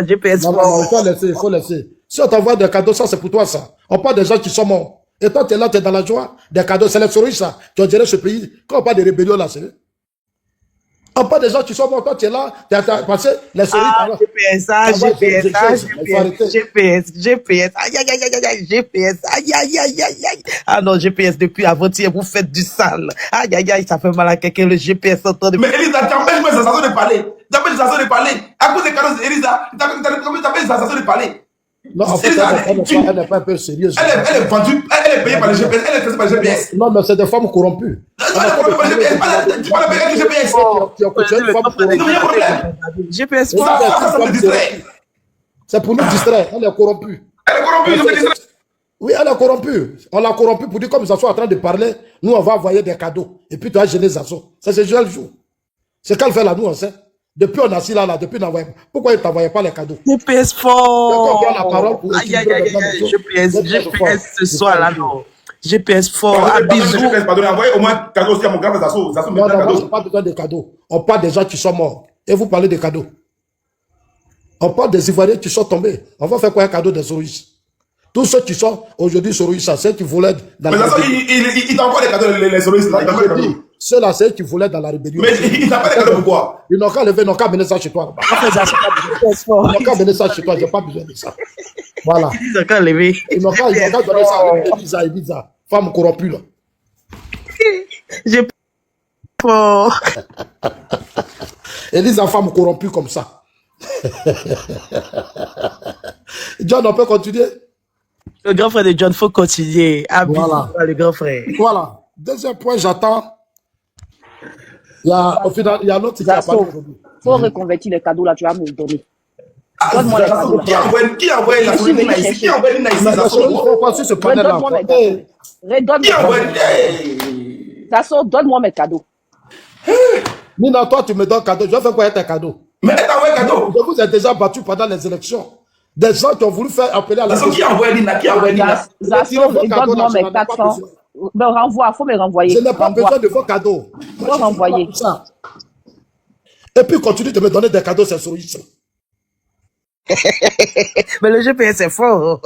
GPS fort. Il faut laisser. Si on t'envoie des cadeaux, ça c'est pour toi ça. On parle des gens qui sont morts. Et toi, tu es là, tu es dans la joie. Des cadeaux, c'est les souris ça. Tu as géré ce pays. Quand on parle de rébellion là, c'est... On parle des gens qui sont morts. Toi, tu es là, tu as passé les souris. GPS. Aïe, aïe, aïe, aïe, aïe, GPS. Aïe, aïe, aïe, aïe, aïe. Ah non, GPS, depuis avant-hier, vous faites du sale. Aïe, aïe, aïe, ça fait mal à quelqu'un, le GPS entend de... Mais Elisa, tu empêches mes sensations de parler. Tu empêches les sensations de parler. À cause des cadeaux, Elisa, tu empêches les sensations de parler. Non, en fait, elle n'est pas un peu sérieuse. Elle est vendue, elle est payée par le GPS, elle est faite par le GPS. Non, mais c'est des femmes corrompues. Elle est corrompue par le GPS, tu parles avec le GPS. GPS, c'est pour nous distraire, elle est corrompue. Elle est corrompue, je me distrais. Oui, elle est corrompue. On l'a corrompue pour dire comme Zasso est en train de parler, nous on va envoyer des cadeaux. Et puis tu as gêné Zasso. Ça c'est le jour. C'est qu'elle fait là, nous on sait. Depuis on a assis là, depuis pourquoi il ne t'envoyait pas les cadeaux? GPS D'accord, prends la fort. parole pour Aïe, aïe, équilibrer aïe, maintenant aïe, les choses. GPS ce soir là, non. GPS fort, à Pardonnez, bisous. GPS, pardonnez, envoyez au moins cadeau aussi à mon grand frère Zasso. Zasso me Non, donne un non, moi, je cadeau. n'ai pas besoin de cadeaux. On parle des gens qui sont morts. Et vous parlez de cadeaux. On parle des Ivoiriens qui sont tombés. On va faire quoi un cadeau des Soroïs? Tous ceux qui sont aujourd'hui Soroïs, ceux qui voulaient dans Mais la Zasso, rébellion. il t'envoie les cadeaux, les solistes là, il t'envoie les cadeaux. Ceux-là, c'est eux qui voulaient dans la rébellion. Mais il t'envoie les cadeaux pourquoi? Ils n'ont qu'à lever, ils n'ont qu'à amener ça chez toi. là-bas. GPS Ils fort. n'ont qu'à amener ça chez toi, j'ai pas besoin de ça. Voilà. Ils ont qu'à lever. Ils n'ont qu'à donner ça à Elisa. Femme corrompue là. GPS fort. Elisa, femme corrompue comme ça. John, on peut continuer? Le grand frère de John, faut continuer. À bisous, Voilà. le grand frère. Voilà. Deuxième point, j'attends. Au final, il y a l'autre qui a parlé Zasso, aujourd'hui. faut reconvertir les cadeaux là, tu vas me le donner. Ah, Donne-moi les Zasso, cadeaux. qui a envoyé la Je suis sourire venu ici? chercher. Qui a envoyé Nina ici, Mais la Zasso? chose, il faut quoi sur ce panel-là? Redonne-moi mes cadeaux. Hey, Redonne Qui mes a envoyé? cadeaux. Hey! Zasso, donne-moi mes cadeaux. Nina, toi, tu me donnes cadeau. Je vais faire quoi avec tes cadeaux? Mais elle t'a envoyé un cadeau. Je vous ai déjà battu pendant les élections. Des gens qui ont voulu faire appeler à la Zasso, qui a envoyé Nina? Qui a envoyé Nina? Zasso, Retirez vos cadeaux, là, donne-moi je mes n'en ai pas 400. besoin. Me renvoie, faut me renvoyer. Je n'ai pas Renvoie. besoin de vos cadeaux. Faut renvoyer. Ça. Et puis, continue de me donner des cadeaux, c'est Soroïs. Mais le GPS est fort.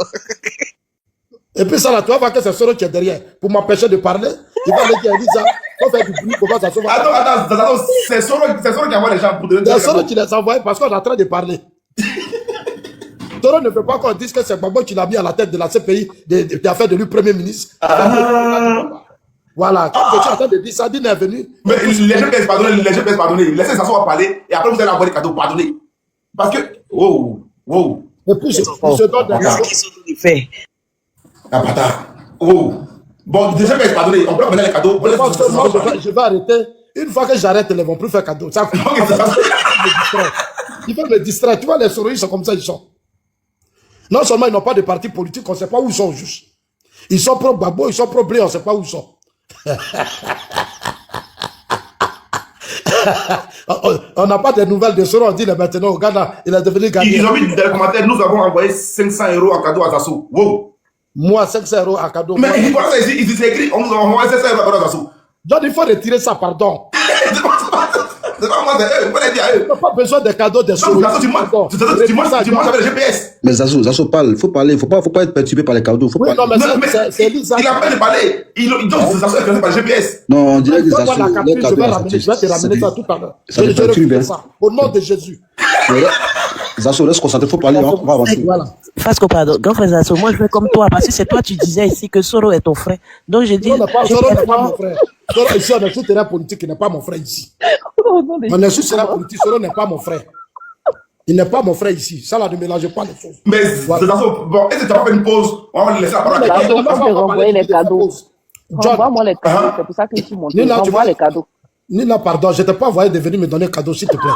Et puis ça là, tu vas voir que c'est Soro qui est derrière. Pour m'empêcher de parler, il va aller dire, Elisa, faut faire du bruit, comment ça se va. Attends, c'est Soro qui envoie les gens pour donner des C'est Soro cadeaux. qui les envoie parce qu'on est en train de parler. Soro ne veut pas qu'on dise que c'est Gbagbo qui l'a mis à la tête de la CPI, de faire de lui Premier ministre. Voilà, quand je suis en train de dire ça, Dine est venu. Mais les GPS, pardonnez, laissez Zasso parler et après vous allez envoyer des cadeaux, pardonnez. Parce que, wow. Et puis je se donne des cadeaux. Qu'est-ce qu'ils ont fait? Ah, bâtard. Wow. Bon, déjà, pardonnez, on peut donner les cadeaux. Je pense que moi, je vais arrêter. Une fois que j'arrête, ils ne vont plus faire cadeau. Ça, il faut me distraire. Tu vois, les souris sont comme ça, ils sont. Non seulement ils n'ont pas de parti politique, on ne sait pas où ils sont juste. Ils sont pro Gbagbo, ils sont pro Blé, on ne sait pas où ils sont. On n'a pas de nouvelles de Soro, on dit maintenant au Ghana, il est devenu Ghanais. Ils ont mis dans les commentaires, nous avons envoyé 500 € en cadeau à Zasso. Wow. Moi, 500 € à cadeau. Mais il voilà, ils écrit, on nous a envoyé 500 € à cadeau à Zasso. Donc il faut retirer ça, pardon. C'est pas moi, c'est eux, il faut les dire à eux. On n'a pas besoin de cadeaux de Non, Soro. Zasso, tu manges avec le GPS. Mais Zasso parle, faut parler, faut pas être perturbé par les cadeaux. Faut Oui, pas... non, mais c'est Elisa. Il a pas de parler. Donc, Zasso est intéressé par le GPS. Non, on dirait que Donne-moi Zasso, la les capture, je cadeaux, vais là, ramener, je vais te ramener ça tout à l'heure. ça te Je perturbe, refuse hein. ça. Au nom de Jésus. Zasso, laisse concentrer, faut parler, on va avancer. Voilà. Fasco, pardon. Grand frère Zasso, moi je vais comme toi, parce que c'est toi, tu disais ici que Soro est ton frère. Donc j'ai dit. Soro n'est pas mon frère. Soro, ici, on est sur terrain politique, il n'est pas mon frère ici. Au nom de On est sur terrain politique, Soro n'est pas mon frère. Il n'est pas mon frère ici. Ça, là, ne mélangez pas les choses. Mais Zasso, bon, est-ce que tu vas faire une pause? On va laisser la parole à Zasso, quelqu'un. faut te renvoyer les cadeaux. John, Renvoie-moi les cadeaux, c'est pour ça que je suis monté. Nina, tu Renvoie vois- les cadeaux. Nina, pardon, je ne t'ai pas envoyé de venir me donner un cadeau, s'il te plaît.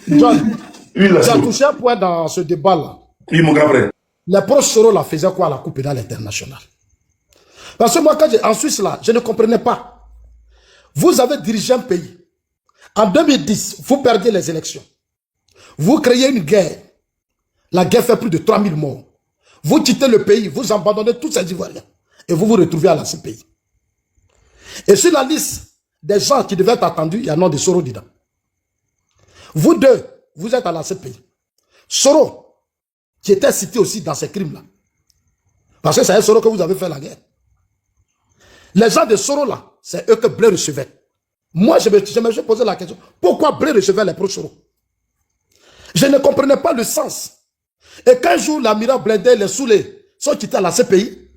John, Oui, tu as Zasso. touché un point dans ce débat-là. Oui, mon grand frère. Les proches Soro là faisaient quoi à la Coupe pénale internationale? Parce que moi, quand en Suisse là, je ne comprenais pas. Vous avez dirigé un pays. En 2010, vous perdiez les élections. Vous créez une guerre. La guerre fait plus de 3000 morts. Vous quittez le pays, vous abandonnez tous ces Ivoiriens. Et vous vous retrouvez à la CPI. Et sur la liste des gens qui devaient être attendus, il y a un nom de Soro dedans. Vous deux, vous êtes à la CPI. Soro, qui était cité aussi dans ces crimes-là. Parce que c'est un Soro que vous avez fait la guerre. Les gens de Soro là, c'est eux que Blé recevait. Moi, je me suis posé la question, pourquoi Blé recevait les pro-Soro? Je ne comprenais pas le sens. Et qu'un jour, l'amiral Blindé, les Soulés, sont quittés à la CPI,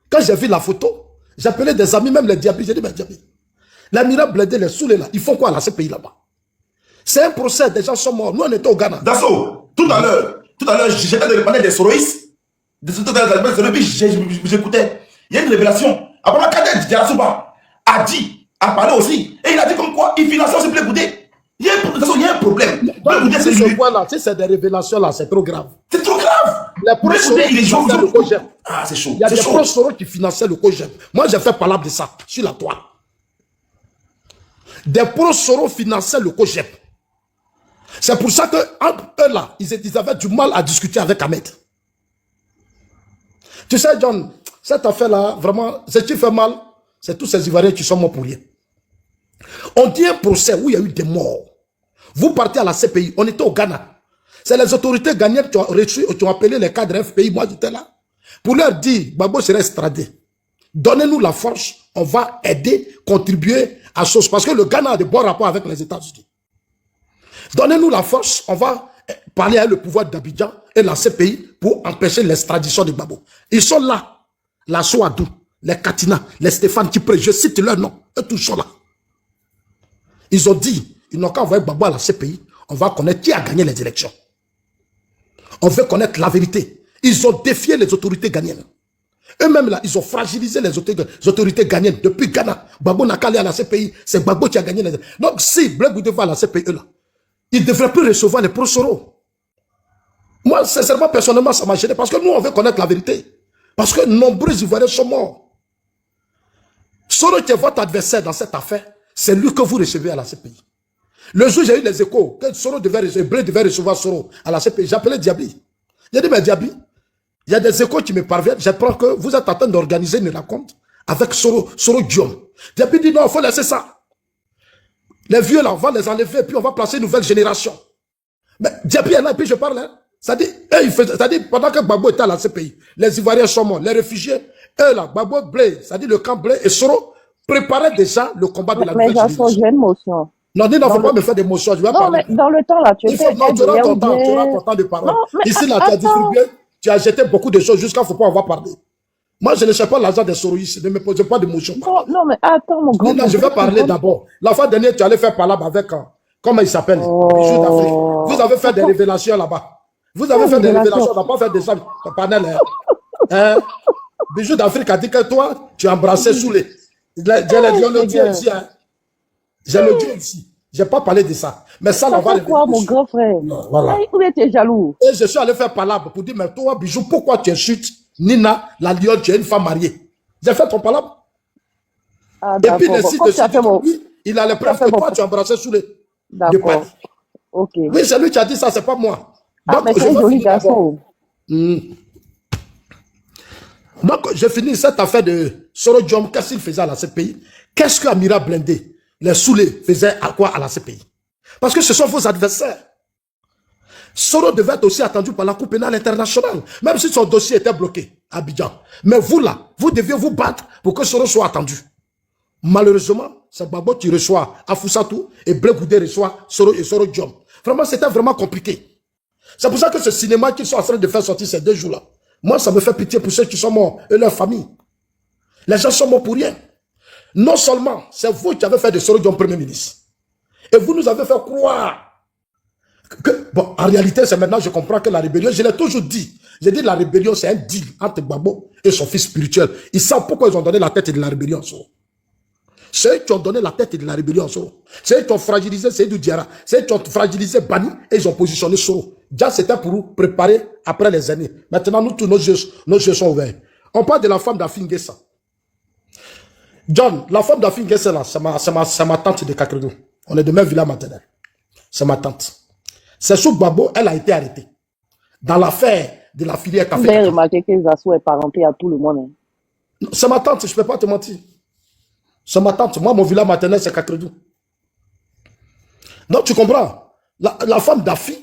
quand j'ai vu la photo, j'appelais des amis, même les Diaby, j'ai dit, mais Diaby, l'amiral Blindé, les Soulés là, ils font quoi à la CPI là-bas? C'est un procès, des gens sont morts. Nous, on était au Ghana. Zasso, tout à l'heure, j'étais dans le panel des Soroïs. J'écoutais. Il y a une révélation. Après, la cadette Diarasouba a parlé aussi. Et il a dit comme quoi il finançait aussi Blé Goudé. Il y a un problème. Blé Goudé, c'est Ce lui. point-là, si c'est des révélations là, c'est trop grave. C'est trop grave. Les Blé pro-Soro Goudé, il est qui chaud. finançaient le COGEP. Ah, c'est chaud. Il y a C'est des chaud. pro-Soro qui finançaient le COGEP. Moi, j'ai fait parler de ça sur la toile. Des pro-Soro finançaient le COGEP. C'est pour ça qu'entre eux là, ils avaient du mal à discuter avec Ahmed. Tu sais, John, cette affaire-là, vraiment, ce qui fait mal, c'est tous ces Ivoiriens qui sont morts pour rien. On dit un procès où il y a eu des morts. Vous partez à la CPI, on était au Ghana. C'est les autorités ghanéennes qui ont appelé les cadres FPI, moi j'étais là, pour leur dire, Gbagbo serait extradé. Donnez-nous la force, on va aider, contribuer à ce chose. Parce que le Ghana a de bons rapports avec les États-Unis. Donnez-nous la force, on va parler avec le pouvoir d'Abidjan et la CPI pour empêcher l'extradition de Gbagbo. Ils sont là. La Souadou, les Katina, les Stéphane Kipré, je cite leur nom, eux tous sont là. Ils ont dit, ils n'ont qu'à envoyer Gbagbo à la CPI, on va connaître qui a gagné les élections. On veut connaître la vérité. Ils ont défié les autorités ghanéennes. Eux-mêmes là, ils ont fragilisé les autorités ghanéennes. Depuis Ghana, Gbagbo n'a qu'à aller à la CPI, c'est Gbagbo qui a gagné les élections. Donc si Blé Goudé va à la CPI, eux là, ils ne devraient plus recevoir les pro-Soro. Moi, sincèrement, personnellement, ça m'a gêné parce que nous, on veut connaître la vérité. Parce que nombreux Ivoiriens sont morts. Soro qui est votre adversaire dans cette affaire, c'est lui que vous recevez à la CPI. Le jour où j'ai eu les échos, que Soro devait recevoir, Blé devait recevoir Soro à la CPI, j'appelais Diaby. J'ai dit, mais Diaby, il y a des échos qui me parviennent, j'apprends que vous êtes en train d'organiser une rencontre avec Soro Guillaume. Diaby dit, non, il faut laisser ça. Les vieux là, on va les enlever, puis on va placer une nouvelle génération. Mais Diaby est là, et puis je parle, hein. C'est-à-dire, pendant que Gbagbo était à la CPI, les Ivoiriens sont morts, les réfugiés, eux là, Gbagbo, Blé, c'est-à-dire le camp Blé et Soro préparaient déjà le combat de la nouvelle génération. Mais j'ai une motion. Non, il ne faut pas me faire d'émotion, je vais non, parler. Mais dans le temps là, tu étais... Tu auras ton temps de parole. Ici là, tu as distribué, tu as jeté beaucoup de choses jusqu'à ce qu'il ne faut pas avoir parlé. Moi, je ne sais pas l'argent des soroïstes, ne me posez pas d'émotion. Non, mais attends, mon grand. Non, je vais parler d'abord. La fois dernière, tu allais faire parler avec, comment il s'appelle? Bijou d'Afrique. Vous avez fait des révélations là-bas. Vous avez fait des révélations, on n'a pas fait des gens, panel. Bijou d'Afrique a dit que toi, tu embrassais sous les. J'ai le Dieu ici. J'ai le Dieu ici. Je n'ai pas parlé de ça. Mais ça, on va le quoi, mon grand frère? Voilà. Où était jaloux? Et je suis allé faire palabre pour dire, mais toi, Bijou, pourquoi tu insultes Nina, la lionne, tu es une femme mariée? J'ai fait ton palabre. Ah, et puis, le site de lui, il a les preuves que toi, tu embrassais sous les. D'accord. Ok. Oui, c'est lui qui a dit ça, c'est pas moi. Donc, mais c'est un joli garçon. Donc, je finis cette affaire de Soro Diom. Qu'est-ce qu'il faisait à la CPI? Qu'est-ce que Amira Blindé, les Soulés, faisait à quoi à la CPI? Parce que ce sont vos adversaires. Soro devait être aussi attendu par la Cour pénale internationale, même si son dossier était bloqué à Abidjan. Mais vous là, vous deviez vous battre pour que Soro soit attendu. Malheureusement, c'est Gbagbo qui reçoit Afousatou et Blé Goudé reçoit Soro et Soro Diom. Vraiment, c'était vraiment compliqué. C'est pour ça que ce cinéma qu'ils sont en train de faire sortir ces 2 jours-là, moi, ça me fait pitié pour ceux qui sont morts et leurs familles. Les gens sont morts pour rien. Non seulement, c'est vous qui avez fait de Soro Diom Premier ministre. Et vous nous avez fait croire que, bon, en réalité, c'est maintenant que je comprends que la rébellion, je l'ai toujours dit. J'ai dit la rébellion, c'est un deal entre Gbagbo et son fils spirituel. Ils savent pourquoi ils ont donné la tête de la rébellion. C'est eux qui ont donné la tête de la rébellion. C'est eux qui ont fragilisé Seydou Diarra. C'est eux qui ont fragilisé Bani et ils ont positionné Soro. Déjà, c'était pour préparer après les années. Maintenant, nous, tous nos yeux sont ouverts. On parle de la femme d'Afin Guessa. John, la femme d'Afin Guessa, là, c'est ma tante de Kakredou. On est de même village maternel. C'est ma tante. C'est sous Gbagbo, elle a été arrêtée. Dans l'affaire de la filière café. Vous avez remarqué que Zassou est parenté à tout le monde. Hein? C'est ma tante, je ne peux pas te mentir. C'est ma tante. Moi, mon village maternel, c'est Kakredou. Donc, tu comprends? La femme d'Afi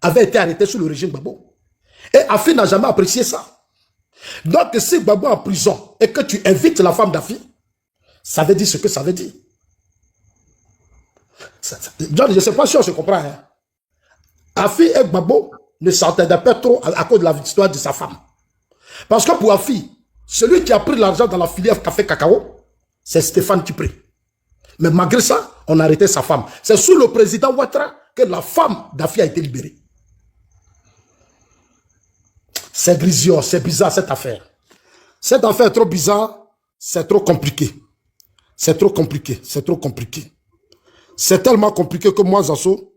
avait été arrêtée sous le régime Gbagbo. Et Afi n'a jamais apprécié ça. Donc, si Gbagbo est en prison et que tu invites la femme d'Afi, ça veut dire ce que ça veut dire. John, je ne sais pas si on se comprend. Hein? Afi et Gbagbo ne s'entendaient pas trop à cause de la victoire de sa femme. Parce que pour Afi, celui qui a pris l'argent dans la filière café cacao, c'est Stéphane Kipré. Mais malgré ça, on a arrêté sa femme. C'est sous le président Ouattara que la femme d'Afi a été libérée. C'est grisio, c'est bizarre cette affaire. Cette affaire est trop bizarre, c'est trop compliqué. C'est trop compliqué, c'est trop compliqué. C'est tellement compliqué que moi, Zasso,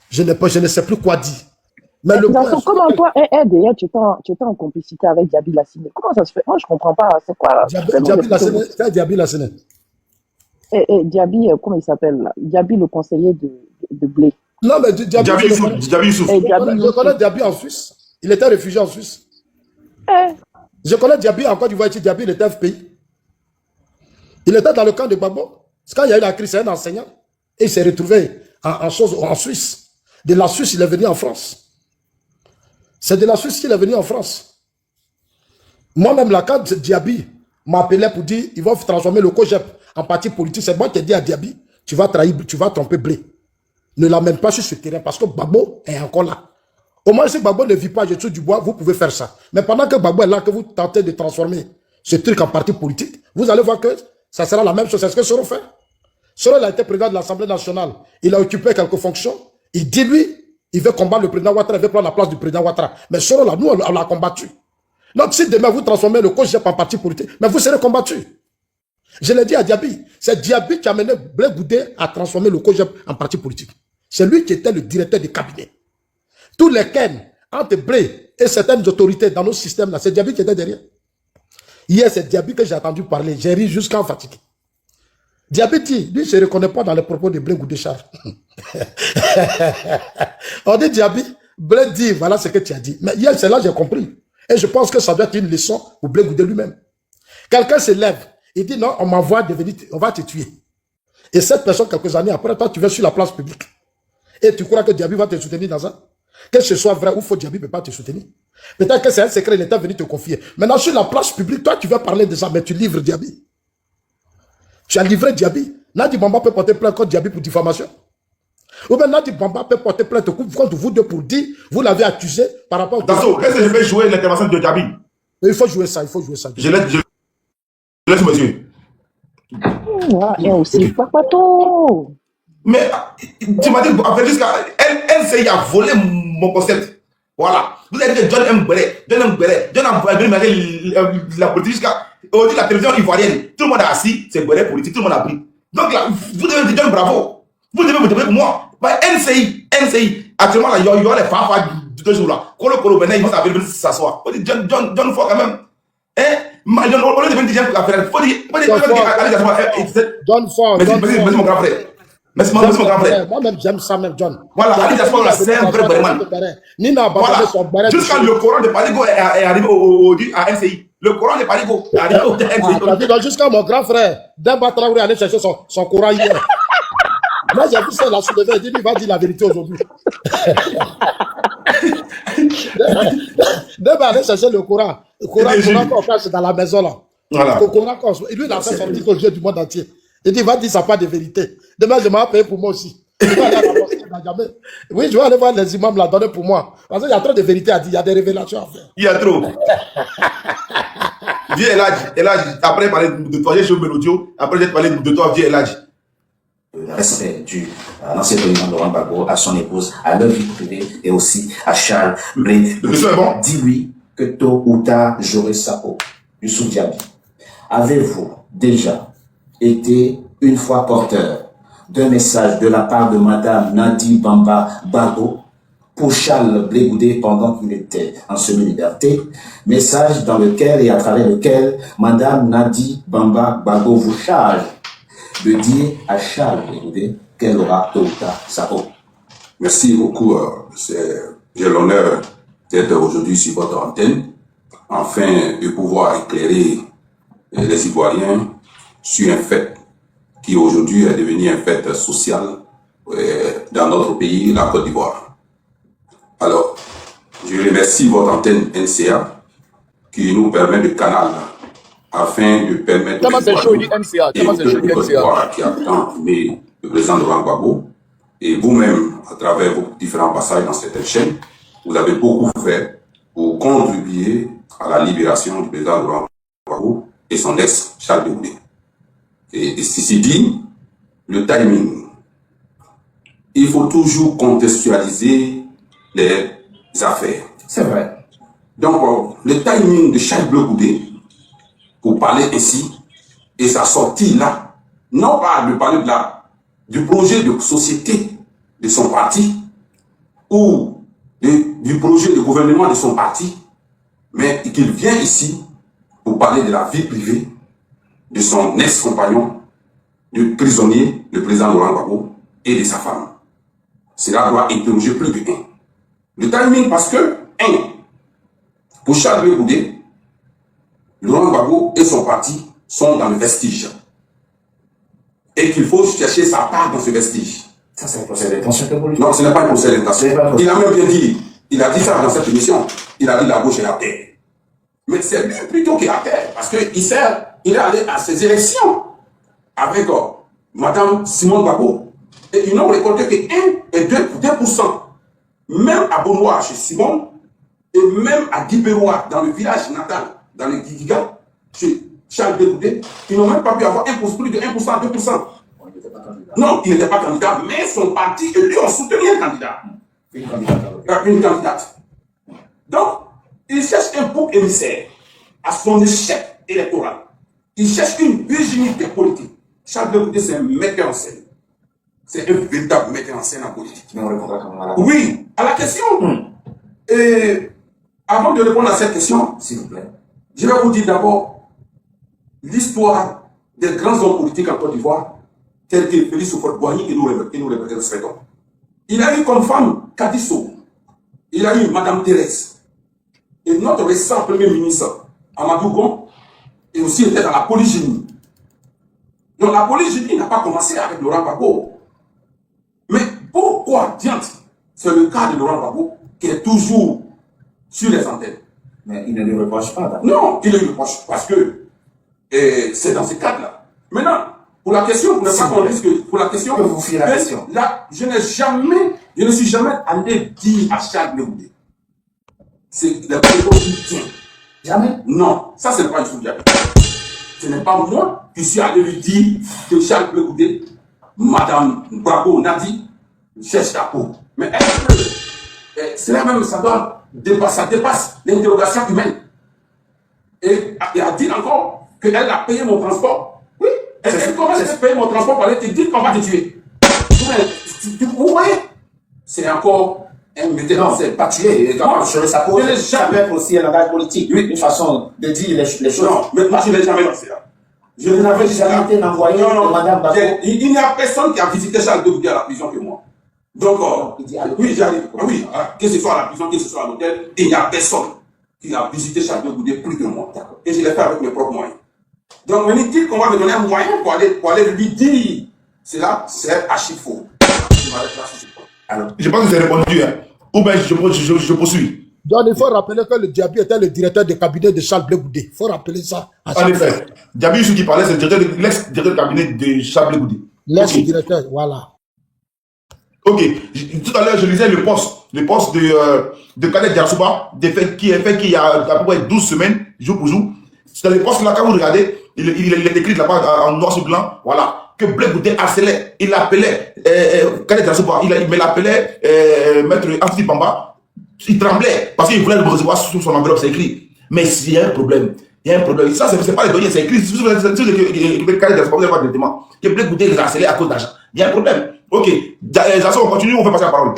je ne sais plus quoi dire. Mais le Zasso, comment toi, d'ailleurs, tu étais en complicité avec Diaby Lassine. Comment ça se fait? Moi, je ne comprends pas. C'est quoi? Diaby Lassine, c'est Diaby Lassine. Diaby, comment il s'appelle là? Diaby, le conseiller de Blé. Non, mais Diaby, Diaby Youssouf. Diaby Youssouf. je connais Diaby en Suisse. Il était réfugié en Suisse. Eh, Je connais Diaby en Côte d'Ivoire. Diaby, il était FPI. Il était dans le camp de Gbagbo. C'est quand il y a eu la crise, c'est un enseignant. Et il s'est retrouvé en Suisse. De la Suisse, il est venu en France. C'est de la Suisse qu'il est venu en France. Moi-même, là, quand Diaby m'appelait pour dire ils vont transformer le COGEP en parti politique, c'est moi qui ai dit à Diaby, tu vas trahir, tu vas tromper Blé. Ne l'amène pas sur ce terrain parce que Gbagbo est encore là. Au moins, si Gbagbo ne vit pas, je tue du bois, vous pouvez faire ça. Mais pendant que Gbagbo est là, que vous tentez de transformer ce truc en parti politique, vous allez voir que ça sera la même chose. C'est ce que Soro fait. Soro, il a été président de l'Assemblée nationale. Il a occupé quelques fonctions. Il dit, lui, il veut combattre le président Ouattara, il veut prendre la place du président Ouattara. Mais Soro, là, nous, on l'a combattu. Donc, si demain vous transformez le COGEP en parti politique, mais vous serez combattu. Je l'ai dit à Diaby. C'est Diaby qui a mené Blé Goudé à transformer le COGEP en parti politique. C'est lui qui était le directeur du cabinet. Tous les Ken, entre Blé et certaines autorités dans nos systèmes, là, c'est Diaby qui était derrière. Hier, c'est Diaby que j'ai entendu parler. J'ai ri jusqu'en fatigue. Diaby dit, lui, je ne reconnais pas dans les propos de Blé Goudé Charles. On dit Diaby, Blé dit, voilà ce que tu as dit. Mais hier, c'est là que j'ai compris. Et je pense que ça doit être une leçon pour Blé Goudé lui-même. Quelqu'un se lève, il dit non, on m'envoie devenir, on va te tuer. Et cette personne, quelques années après, toi, tu vas sur la place publique. Et tu crois que Diaby va te soutenir dans ça? Que ce soit vrai ou faux, Diaby ne peut pas te soutenir. Peut-être que c'est un secret, il était venu te confier. Maintenant, sur la place publique, toi, tu veux parler de ça, mais tu livres Diaby. Tu as livré Diaby. Nadi Bamba peut porter plainte contre Diaby pour diffamation. Ou bien Nadi Bamba peut porter plainte contre vous deux pour dire, vous l'avez accusé par rapport... Dasso, est-ce que je vais jouer l'intervention de Diaby? Il faut jouer ça, il faut jouer ça. Je laisse monsieur. et aussi, Papato. Mais tu m'as dit, jusqu'à LCI a volé mon concept. Voilà. Vous avez dit que John Mbere, John a volé la politique jusqu'à aujourd'hui la télévision ivoirienne. Tout le monde a assis, c'est Mbere politique, tout le monde a pris. Donc là, vous devez me dire John bravo. Vous devez me demander pour moi. Bah, NCI, actuellement là, il y aura les fanfares de 2 jours là. Kolo Benin, ils vont venir s'asseoir. Faut dire John Ford quand même. Hein? On lieu de venir dire la frère. Faut dire, John Ford. Merci mon grand frère. Merci mon grand frère. Moi-même, j'aime ça même, John. Voilà, Ali Diaspora, c'est un vrai Berman. Voilà. Jusqu'à le Coran de Paligo est arrivé à NCI. Le Coran de Paligo est arrivé au NCI. Jusqu'à mon grand frère, Demba Traoré allait chercher son Coran hier. Moi, j'ai vu ça, il a soulevé, il dit, il va dire la vérité aujourd'hui. Demba allait chercher le Coran. Le Coran qu'on cache dans la maison là. Voilà. Le Coran qu'on... Lui, il a fait sortir au Dieu du monde entier. Il dit, va dire ça pas de vérité. Demain, je m'en payer pour moi aussi. Je vais aller à la mosquée, oui, je vais aller voir les imams la donner pour moi. Parce qu'il y a trop de vérité à dire, il y a des révélations à faire. Il y a trop. Vieux Eladji, après parler de toi, j'ai joué Mélodio, après j'ai parlé de toi, vieux Eladji. Le respect dû à l'ancien président Laurent Gbagbo, à son épouse, à leur vie privée et aussi à Charles Blé. Bon. Dis-lui que tôt ou tard, j'aurai sa peau. Youssouf Diaby, avez-vous déjà été une fois porteur d'un message de la part de Madame Nadi Bamba Gbagbo pour Charles Blé Goudé pendant qu'il était en semi-liberté, message dans lequel et à travers lequel Madame Nadi Bamba Gbagbo vous charge de dire à Charles Blé Goudé qu'elle aura tôt ou tard sa peau. Merci beaucoup. J'ai l'honneur d'être aujourd'hui sur votre antenne afin de pouvoir éclairer les Ivoiriens sur un fait qui aujourd'hui est devenu un fait social dans notre pays, la Côte d'Ivoire. Alors, je remercie votre antenne NCA qui nous permet de canal afin de permettre qui a tant aimé le président Laurent Gbagbo et vous-même, à travers vos différents passages dans cette chaîne, vous avez beaucoup fait pour contribuer à la libération du président Laurent Gbagbo et son ex Charles Blé Goudé. Et ceci dit, le timing, il faut toujours contextualiser les affaires. C'est vrai. Donc, le timing de Charles Blé Goudé, pour parler ainsi, et sa sortie là, non pas de parler du projet de société de son parti, ou du projet de gouvernement de son parti, mais qu'il vient ici pour parler de la vie privée de son ex-compagnon, de prisonniers, le président Laurent Gbagbo et de sa femme. Cela doit interroger plus de 1. Le timing, parce que, 1, pour Charles Blé Goudé, Laurent Gbagbo et son parti sont dans le vestige. Et qu'il faut chercher sa part dans ce vestige. Ça, c'est un procès d'intention que vous lui Non, ce n'est pas un procès d'intention. Il a même bien dit, il a dit ça dans cette émission, il a dit la gauche est à terre. Mais c'est lui plutôt qui est à terre, parce qu'il il est allé à ces élections avec Madame Simone Gbagbo. Et ils n'ont récolté que 1 et 2%. Même à Bonoir, chez Simone, et même à Guibérois, dans le village natal, dans les Guigiga, chez Charles Blé Goudé, ils n'ont même pas pu avoir plus de 1% à 2%. Non, il n'était pas candidat, mais son parti et lui ont soutenu un candidat. Une candidate. Donc, il cherche un bouc émissaire à son échec électoral. Il cherche une virginité politique. Charles Blé Goudé, c'est un metteur en scène. C'est un véritable metteur en scène en politique. Oui, à la question. Et avant de répondre à cette question, s'il vous plaît, je vais vous dire d'abord l'histoire des grands hommes politiques en Côte d'Ivoire, tels que Félix Houphouët-Boigny, et nous les respectons. Il a eu comme femme Kadisso, il a eu Madame Thérèse, et notre récent Premier ministre, Amadou Gon, et aussi était dans la polygénie. Donc la polygénie n'a pas commencé avec Laurent Gbagbo. Mais pourquoi, diante, c'est le cas de Laurent Gbagbo qui est toujours sur les antennes? Mais il ne lui reproche pas. Non, il ne lui reproche parce que c'est dans ce cadre-là. Maintenant, pour la question, pour ne pas qu'on dise que pour la question, que vous fiez la question. Là, je ne suis jamais allé dire à Charles Blé Goudé. C'est la question qui tient. Jamais? Non, ça c'est pas une sous-diable. Ce n'est pas moi qui suis allé lui dire que Charles Blé Goudé, Madame Gbagbo Nadi, cherche ta peau. Mais est-ce que cela même, ça dépasse l'interrogation humaine. Et elle a dit encore qu'elle a payé mon transport. Oui. Comment elle a payé mon transport pour aller te dire qu'on va te tuer? Vous voyez? C'est encore un metteur en scène. Pas tuer, ça peut être aussi un langage politique. Oui. Une façon de dire les choses. Non, mais moi je n'ai jamais lancé là. Je n'avais jamais été envoyé de Madame Gbagbo. Il n'y a personne qui a visité Charles Blé Goudé à la prison que moi. Donc, oui, j'arrive. Oui, que ce soit à la prison, que ce soit à l'hôtel, il n'y a personne qui a visité Charles Blé Goudé plus que moi. Et je l'ai fait avec mes propres moyens. Donc, venir dire qu'on va me donner un moyen pour aller lui dire, cela, c'est archi faux. Alors, je pense que j'ai répondu, hein. Ou bien je poursuis. Donc, il faut rappeler que le Diaby était le directeur de cabinet de Charles Blé Goudé. Il faut rappeler ça. En effet. Diaby, celui qui parlait, c'est l'ex-directeur de cabinet de Charles Blé Goudé. L'ex-directeur, voilà. Ok. Tout à l'heure, je lisais le poste de Khaled Diassouba, qui est fait qu'il y a à peu près 12 semaines, jour pour jour. C'est le poste là, quand vous regardez, il est écrit là-bas en noir sur blanc, voilà, que Blé Goudé harcelait, il l'appelait Khaled Diassouba, il l'appelait Maître Anthony Bamba. Il tremblait parce qu'il voulait le recevoir sous son enveloppe, c'est écrit. Mais il y a un problème. Il y a un problème. Ça, c'est pas les données, c'est écrit. Si vous avez directement que Blé Goudé les harcelait à cause d'argent. Il y a un problème. Ok. On continue, on fait passer la parole.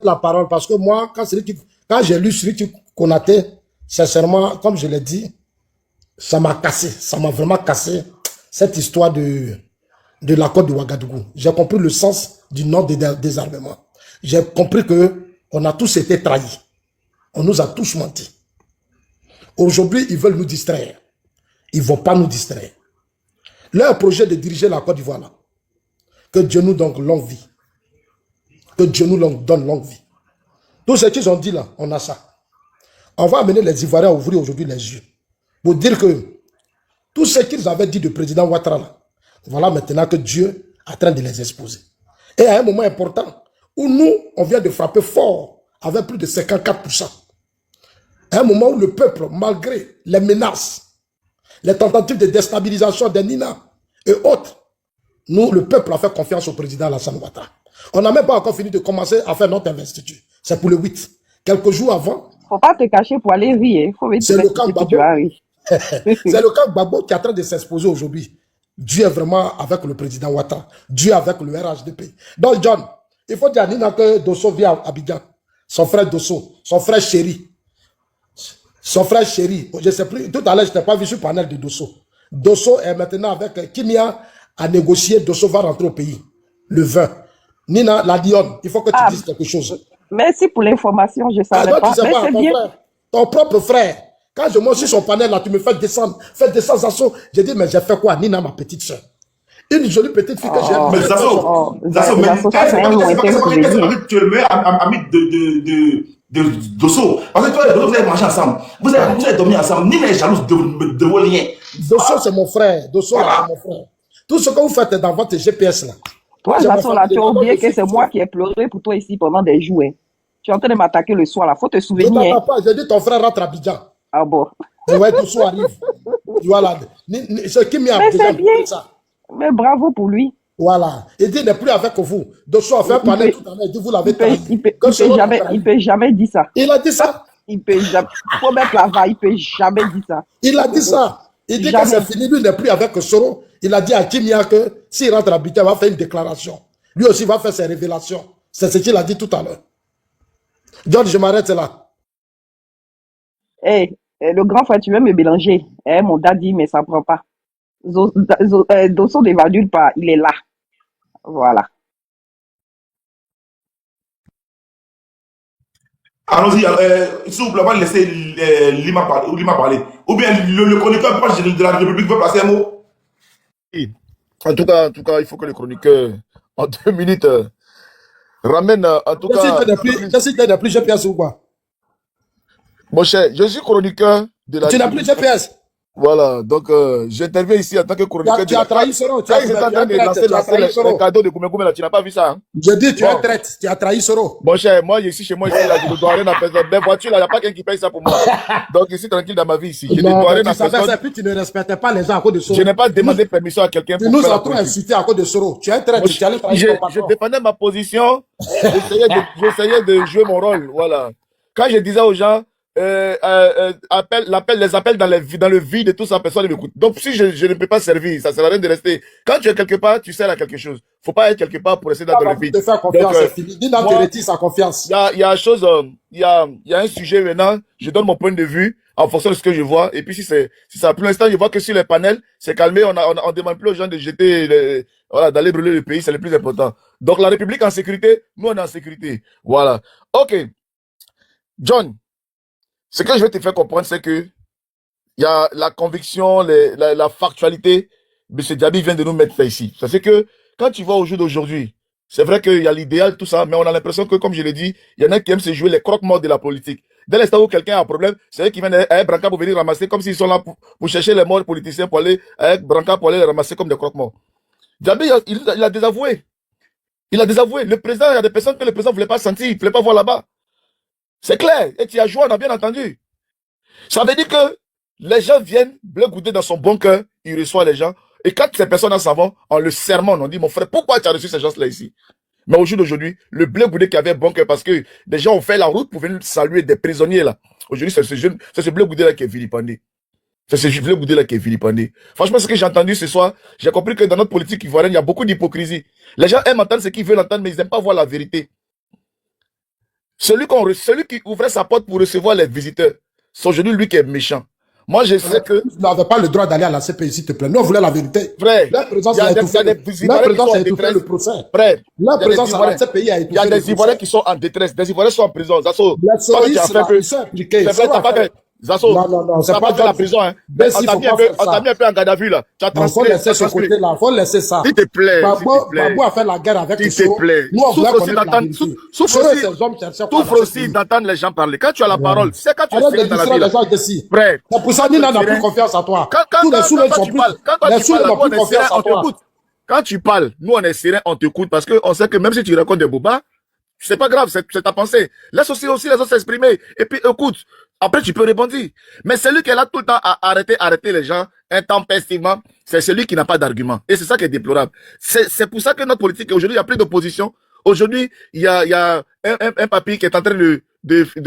La parole, parce que moi, quand j'ai lu Siriki Konaté, sincèrement, comme je l'ai dit, ça m'a cassé. Ça m'a vraiment cassé cette histoire de l'accord de Ouagadougou. J'ai compris le sens du nom des désarmements. J'ai compris qu'on a tous été trahis. On nous a tous menti. Aujourd'hui, ils veulent nous distraire. Ils ne vont pas nous distraire. Leur projet de diriger la Côte d'Ivoire, là, que Dieu nous donne longue vie. Que Dieu nous donne longue vie. Tout ce qu'ils ont dit là, on a ça. On va amener les Ivoiriens à ouvrir aujourd'hui les yeux. Pour dire que tout ce qu'ils avaient dit du président Ouattara, là, voilà maintenant que Dieu est en train de les exposer. Et à un moment important, où nous, on vient de frapper fort, avec plus de 54%. À un moment où le peuple, malgré les menaces, les tentatives de déstabilisation des Nina et autres, nous, le peuple a fait confiance au président Alassane Ouattara. On n'a même pas encore fini de commencer à faire notre investiture. C'est pour le 8. Quelques jours avant. Faut pas te cacher pour aller rire. C'est le camp Gbagbo. C'est le camp Gbagbo qui est en train de s'exposer aujourd'hui. Dieu est vraiment avec le président Ouattara. Dieu avec le RHDP. Donc, John, il faut dire à Nina que Dosso vient à Abidjan. Son frère Dosso, son frère chéri. Son frère chéri. Je ne sais plus. Tout à l'heure, je n'ai pas vu sur le panel de Dosso. Dosso est maintenant avec Kimia à négocier. Dosso va rentrer au pays le 20. Nina, la Lyon, il faut que tu Ah, dises quelque chose. merci pour l'information, je ne Ah, savais toi, tu pas. sais Mais pas, c'est ton bien. frère, ton propre frère. Quand je monte sur son panel, là, tu me fais descendre Zasso. J'ai dit, mais j'ai fait quoi? Nina, ma petite soeur. Une jolie petite fille que j'aime. Mais Oh, Zasso, mais Zasso, ça, c'est un c'est lointain pas souvenir. que tu es le meilleur ami de Dosso. Parce que toi et Dosso, vous avez mangé ensemble. Vous avez dormi ensemble. Nina est jalouse de vos liens. Dosso, c'est mon frère. Dosso, là, c'est mon frère. Tout ce que vous faites est dans votre GPS, là. Toi, J'ai ma Zasso, là, famille, tu as là-bas, oublié je que suis c'est moi qui ai pleuré pour toi ici pendant des jours. Hein. Tu es en train de m'attaquer le soir, là. Faut te Je souvenir. t'entends Hein. pas, j'ai dit ton frère rentre à Abidjan. Ah bon. Et ouais, Dosso arrive. Voilà. C'est qui m'a Mais déjà c'est bien. dit ça. Mais bravo pour lui. Voilà. Il dit, il n'est plus avec vous. Dosso a fait un Il panel peut, tout à l'heure. Il dit, vous l'avez il peut, trahi. il peut, Que il ce peut l'autre a jamais, trahi. il peut jamais dire ça. Il a dit ça. Il peut jamais. Faut mettre la va, il peut jamais dire ça. Il a dit ça. Il dit que Jamais. c'est fini. Lui n'est plus avec Soro. Il a dit à Kimia que s'il rentre à Abidjan, il va faire une déclaration. Lui aussi va faire ses révélations. C'est ce qu'il a dit tout à l'heure. John, je m'arrête là. Eh, le grand frère, tu veux me mélanger. Eh, mon daddy, mais ça ne prend pas. Dosso n'évalue pas. Il est là. Voilà. Allons-y, s'il vous plaît, on va laisser Lima parler. Ou bien le chroniqueur proche de la République veut placer un mot. En tout cas, il faut que le chroniqueur, en 2 minutes, ramène, en tout cas... Qu'est-ce que tu n'as plus GPS ou quoi? Mon cher, je suis chroniqueur de la... Tu n'as plus GPS? Voilà, donc j'interviens ici en tant que chroniqueur. Tu as trahi Soro. Quand ils étaient en train de lancer le cadeau de Koumé, là, tu n'as pas vu ça, hein? Je dis, tu es traite. Tu as trahi Soro. Mon cher, moi, ici, chez moi, ici, là, je ne dois rien à personne. Des voitures, là, il n'y a pas quelqu'un qui paye ça pour moi. Donc, je suis tranquille dans ma vie ici. Je ne dois rien à personne. Puis tu ne respectais pas les gens à cause de Soro. Je n'ai pas demandé permission à quelqu'un Tu pour nous faire as la trop politique. insulté à cause de Soro. Tu es traite. Tu allais trahir ton Je patron. défendais ma position. J'essayais de jouer mon rôle. Voilà. Quand je disais aux gens, les appels dans le vide et tout ça, personne ne m'écoute. Donc, si je ne peux pas servir, ça sert à rien de rester. Quand tu es quelque part, tu sers à quelque chose. Faut pas être quelque part pour rester dans le vide. Te faire confiance, c'est fini. Dis dans tes sa confiance. Il y a un sujet maintenant, je donne mon point de vue en fonction de ce que je vois. Et puis, si ça, pour l'instant, je vois que sur les panels, c'est calmé, on demande plus aux gens de jeter, voilà, d'aller brûler le pays, c'est le plus important. Donc, la République en sécurité, nous, on est en sécurité. Voilà. OK. John, ce que je vais te faire comprendre, c'est que il y a la conviction, la factualité. M. Diaby vient de nous mettre ça ici. C'est que quand tu vois au jour d'aujourd'hui, c'est vrai qu'il y a l'idéal, tout ça, mais on a l'impression que, comme je l'ai dit, il y en a qui aiment se jouer les croque-morts de la politique. Dès l'instant où quelqu'un a un problème, c'est eux qui viennent avec Branca pour venir ramasser, comme s'ils sont là pour chercher les morts politiciens pour aller avec Branca pour aller les ramasser comme des croque-morts. Diaby, il a désavoué. Il a désavoué. Le président, il y a des personnes que le président ne voulait pas sentir, il ne voulait pas voir là-bas. C'est clair. Et tu as joué, on a bien entendu. Ça veut dire que les gens viennent, Blé Goudé dans son bon cœur, il reçoit les gens. Et quand ces personnes s'en vont, on le sermonne, on dit, mon frère, pourquoi tu as reçu ces gens-là ici? Mais au jour d'aujourd'hui, le Blé Goudé qui avait bon cœur, parce que des gens ont fait la route pour venir saluer des prisonniers là. Aujourd'hui, c'est ce Blé Goudé là qui est vilipendé. C'est ce Blé Goudé là qui est vilipendé. Franchement, ce que j'ai entendu ce soir, j'ai compris que dans notre politique ivoirienne, il y a beaucoup d'hypocrisie. Les gens aiment entendre ce qu'ils veulent entendre, mais ils n'aiment pas voir la vérité. Celui qui ouvrait sa porte pour recevoir les visiteurs, c'est aujourd'hui lui qui est méchant. Moi, je sais que... Vous n'avez pas le droit d'aller à la CPI, s'il te plaît. Nous, on voulait la vérité. Frère, la présence a étouffé le procès. Frère, la présence à la CPI a étouffé le procès. Il y a des Ivoiriens qui sont en détresse. Des Ivoiriens sont en prison. Zasso, Zasso, non, c'est pas de la prison, hein. On t'a mis un peu en garde à vue, là. Tu as transféré. Faut laisser ce côté-là. Faut laisser ça. S'il te plaît. Babou a fait la guerre avec S'il te plaît. Souffre aussi d'entendre les gens parler. Quand tu as la parole, c'est quand tu es dans la vie. Frère. C'est pour ça que Nina n'a plus confiance en toi. Tous les soulèves sont plus. Les soulèves n'ont plus confiance en toi. Quand tu parles, nous on est serein, on t'écoute parce qu'on sait que même si tu racontes des bobas, c'est pas grave, c'est ta pensée. Laisse aussi les autres s'exprimer. Et puis écoute. Après, tu peux répondre. Mais celui qui est là tout le temps à arrêter les gens intempestivement, c'est celui qui n'a pas d'argument. Et c'est ça qui est déplorable. C'est pour ça que notre politique, aujourd'hui, il y a plus d'opposition. Aujourd'hui, il y a un papy qui est en train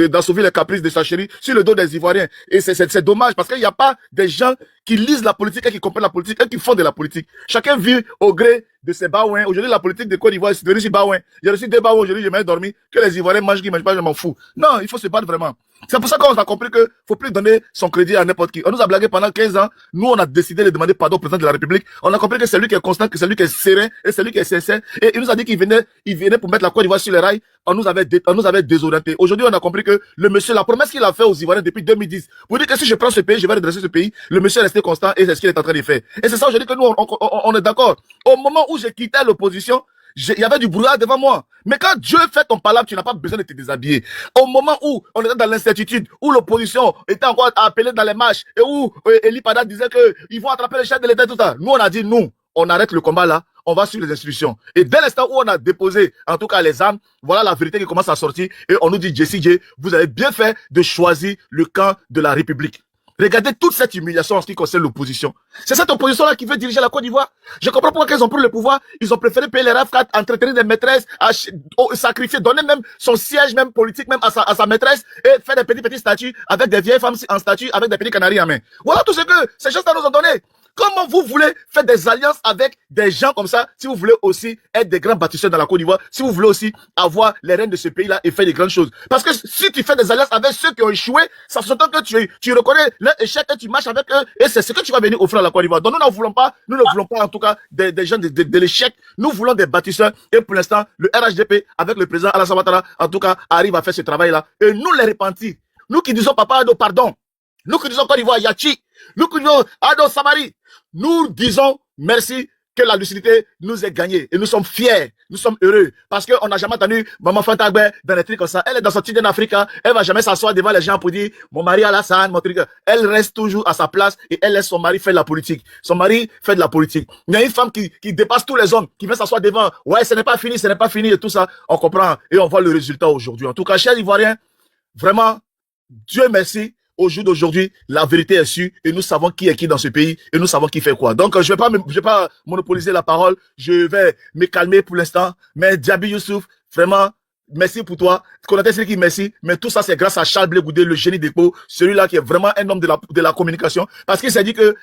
d'assouver les caprices de sa chérie sur le dos des Ivoiriens. Et c'est dommage parce qu'il n'y a pas des gens qui lisent la politique et qui comprennent la politique et qui font de la politique. Chacun vit au gré de ses baouins. Aujourd'hui, la politique de Côte d'Ivoire, c'est de reçu baouins. J'ai reçu 2 baouins aujourd'hui, j'ai même dormi. Que les Ivoiriens mangent, qu'ils mangent pas, je m'en fous. Non, il faut se battre vraiment. C'est pour ça qu'on a compris que faut plus donner son crédit à n'importe qui. On nous a blagué pendant 15 ans. Nous, on a décidé de demander pardon au président de la République. On a compris que c'est lui qui est constant, que c'est lui qui est serein, et c'est lui qui est sincère. Et il nous a dit qu'il venait pour mettre la Côte d'Ivoire sur les rails. On nous avait désorientés. Aujourd'hui, on a compris que le monsieur, la promesse qu'il a fait aux Ivoiriens depuis 2010, pour dire que si je prends ce pays, je vais redresser ce pays, le monsieur est resté constant et c'est ce qu'il est en train de faire. Et c'est ça aujourd'hui que nous, on est d'accord. Au moment où j'ai quitté l'opposition, il y avait du brouillard devant moi. Mais quand Dieu fait ton palabre, tu n'as pas besoin de te déshabiller. Au moment où on était dans l'incertitude, où l'opposition était encore appelée dans les marches, et où Eli Pada disait qu'ils vont attraper les chefs de l'État, tout ça. Nous, on a dit, nous, on arrête le combat là, on va suivre les institutions. Et dès l'instant où on a déposé, en tout cas, les armes, voilà la vérité qui commence à sortir. Et on nous dit, Jessie J, vous avez bien fait de choisir le camp de la République. Regardez toute cette humiliation en ce qui concerne l'opposition. C'est cette opposition-là qui veut diriger la Côte d'Ivoire. Je comprends pourquoi ils ont pris le pouvoir. Ils ont préféré payer les RAF4, entretenir des maîtresses, sacrifier, donner même son siège, même politique, même à sa maîtresse, et faire des petits statuts avec des vieilles femmes en statut, avec des petits canaris en main. Voilà tout ce que ces gens-là nous ont donné. Comment vous voulez faire des alliances avec des gens comme ça, si vous voulez aussi être des grands bâtisseurs dans la Côte d'Ivoire, si vous voulez aussi avoir les rênes de ce pays-là et faire des grandes choses. Parce que si tu fais des alliances avec ceux qui ont échoué, ça se sent que tu reconnais leur échec et tu marches avec eux, et c'est ce que tu vas venir offrir à la Côte d'Ivoire. Donc nous ne voulons pas en tout cas des gens de l'échec. Nous voulons des bâtisseurs, et pour l'instant, le RHDP avec le président Alassane Ouattara, en tout cas, arrive à faire ce travail-là. Et nous les repentis, nous qui disons papa Ado pardon, nous qui disons Côte d'Ivoire Yachi, nous qui disons Ado Samari, nous disons merci que la lucidité nous ait gagné. Et nous sommes fiers, nous sommes heureux. Parce qu'on n'a jamais entendu Maman Fantagbe dans des trucs comme ça. Elle est dans son titre d'Afrique, elle va jamais s'asseoir devant les gens pour dire mon mari Alassane, mon truc. Elle reste toujours à sa place et elle laisse son mari faire de la politique. Son mari fait de la politique. Il y a une femme qui dépasse tous les hommes, qui vient s'asseoir devant. Ouais, ce n'est pas fini et tout ça. On comprend et on voit le résultat aujourd'hui. En tout cas, chers Ivoiriens, vraiment, Dieu merci. Au jour d'aujourd'hui, la vérité est sûre et nous savons qui est qui dans ce pays et nous savons qui fait quoi. Donc, je vais pas monopoliser la parole. Je vais me calmer pour l'instant. Mais Diaby Youssouf, vraiment, merci pour toi. Konaté Siriki, merci. Mais tout ça, c'est grâce à Charles Blé Goudé, le génie d'écho, celui-là qui est vraiment un homme de la communication. Parce qu'il s'est dit que,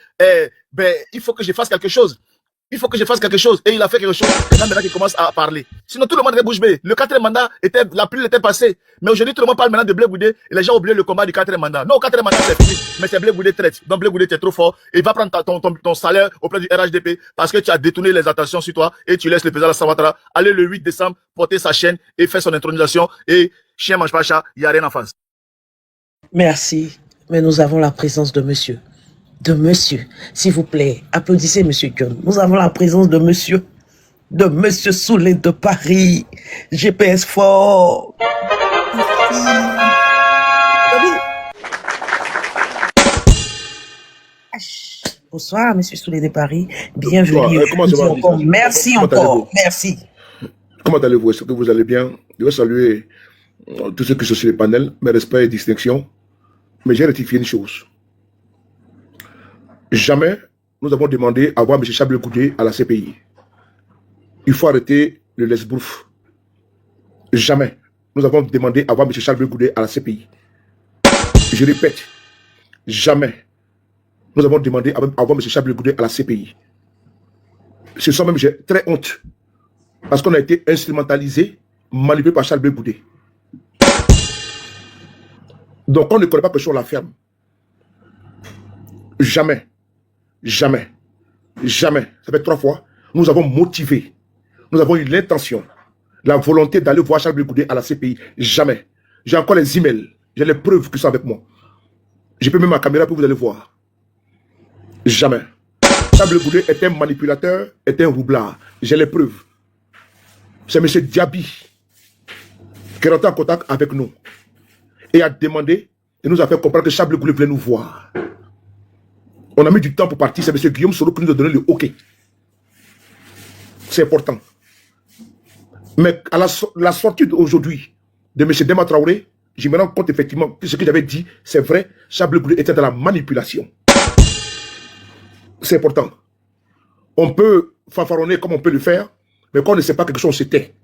il faut que je fasse quelque chose. Et il a fait quelque chose. Et là, maintenant, il commence à parler. Sinon, tout le monde était bouche bée. Le 4e mandat la pluie était passée. Mais aujourd'hui, tout le monde parle maintenant de Blé Goudé. Et les gens ont oublié le combat du 4e mandat. Non, 4e mandat, c'est fini. Mais c'est Blé Goudé traite. Donc, Blé Goudé, tu es trop fort. Et il va prendre ton salaire auprès du RHDP parce que tu as détourné les attentions sur toi et tu laisses le président Alassane Ouattara aller le 8 décembre porter sa chaîne et faire son intronisation. Et chien mange pas chat, il n'y a rien en face. Merci. Mais nous avons la présence de monsieur. S'il vous plaît, applaudissez monsieur John. Nous avons la présence de monsieur Soulé de Paris, GPS fort. Bonsoir, monsieur Soulé de Paris. Bienvenue. Merci encore. Merci. Comment allez-vous? Est-ce que vous allez bien? Je vais saluer tous ceux qui sont sur le panel, mes respects et distinctions. Mais j'ai rectifié une chose. Jamais nous avons demandé à voir M. Charles Blé Goudé à la CPI. Il faut arrêter le laisse-bouffe. Jamais nous avons demandé à voir M. Charles Blé Goudé à la CPI. Je répète, jamais nous avons demandé à voir M. Charles Blé Goudé à la CPI. Ce sont même, j'ai très honte, parce qu'on a été instrumentalisé, manipulé par Charles Blé Goudé. Donc on ne connaît pas que sur la ferme. Jamais. Jamais, ça fait 3 fois, nous avons motivé, nous avons eu l'intention, la volonté d'aller voir Charles Blé Goudé à la CPI. Jamais. J'ai encore les emails, j'ai les preuves qui sont avec moi. Je peux mettre ma caméra pour vous allez voir. Jamais. Charles Blé Goudé est un manipulateur, est un roublard. J'ai les preuves. C'est M. Diaby qui est rentré en contact avec nous et a demandé et nous a fait comprendre que Charles Blé Goudé voulait nous voir. On a mis du temps pour partir, c'est M. Guillaume Soro qui nous a donné le OK. C'est important. Mais à la sortie d'aujourd'hui de M. Dema Traoré, je me rends compte effectivement que ce que j'avais dit, c'est vrai, Charles Blé Goudé était dans la manipulation. C'est important. On peut fanfaronner comme on peut le faire, mais quand on ne sait pas quelque chose, c'était.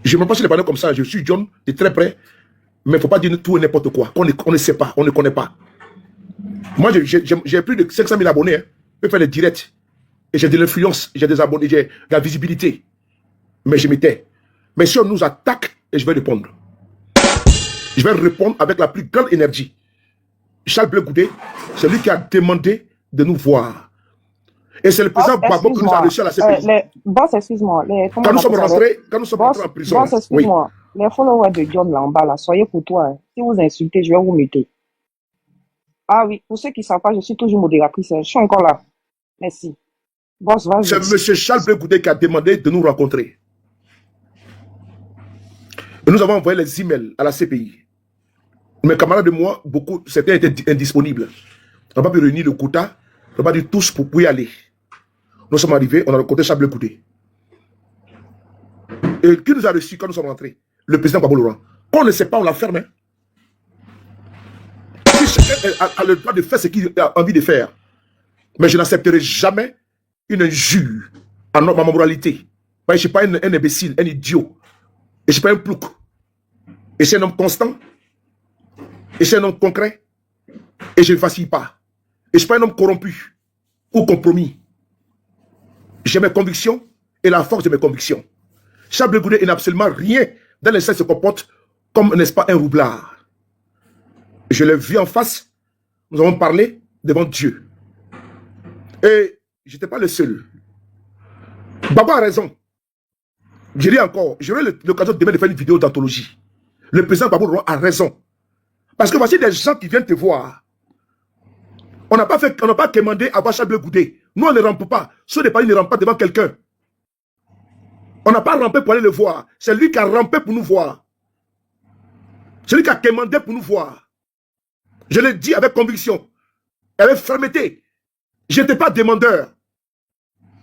Je ne me passe les panneaux comme ça, je suis John, de très près, mais il ne faut pas dire tout et n'importe quoi. On ne sait pas, on ne connaît pas. Moi, j'ai plus de 500 000 abonnés. Je peux faire des directs. Et j'ai de l'influence, j'ai des abonnés, j'ai de la visibilité. Mais je m'étais. Mais si on nous attaque, et je vais répondre. Je vais répondre avec la plus grande énergie. Charles Blé Goudé, c'est lui qui a demandé de nous voir. Et c'est le président Gbagbo qui nous a reçus à la CPI. Boss, excuse-moi. Quand nous sommes rentrés en prison. Boss, excuse-moi. Les followers de John là en bas, là, soyez courtois. Hein. Si vous insultez, je vais vous muter. Ah oui, pour ceux qui ne savent pas, je suis toujours modératrice. Je suis encore là. Merci. Boss, vas-y. C'est M. Charles Blé Goudé qui a demandé de nous rencontrer. Et nous avons envoyé les emails à la CPI. Mes camarades de moi, beaucoup, certains étaient indisponibles. On n'a pas pu réunir le quota. On n'a pas dit tous pour y aller. Nous sommes arrivés, on a rencontré Charles Blé Goudé. Et qui nous a reçus quand nous sommes rentrés? Le président Gbagbo Laurent. Quand on ne sait pas, on la ferme. Hein? Si chacun a le droit de faire ce qu'il a envie de faire. Mais je n'accepterai jamais une injure à ma moralité. Je ne suis pas un imbécile, un idiot. Et je ne suis pas un plouc. Et je suis un homme constant. Et je suis un homme concret. Et je ne vacille pas. Et je ne suis pas un homme corrompu ou compromis. J'ai mes convictions et la force de mes convictions. Charles Blé Goudé n'a absolument rien dans les sens se comporte comme, n'est-ce pas, un roublard. Je l'ai vu en face. Nous avons parlé devant Dieu. Et je n'étais pas le seul. Baba a raison. Je dis encore, j'aurai l'occasion demain de faire une vidéo d'anthologie. Le président Gbagbo Laurent a raison. Parce que voici des gens qui viennent te voir. On n'a pas commandé à voir Charles Blé Goudé. Nous, on ne rampe pas. Ceux des pays ne rampent pas devant quelqu'un. On n'a pas rampé pour aller le voir. C'est lui qui a rampé pour nous voir. C'est lui qui a commandé pour nous voir. Je l'ai dit avec conviction, avec fermeté. Je n'étais pas demandeur.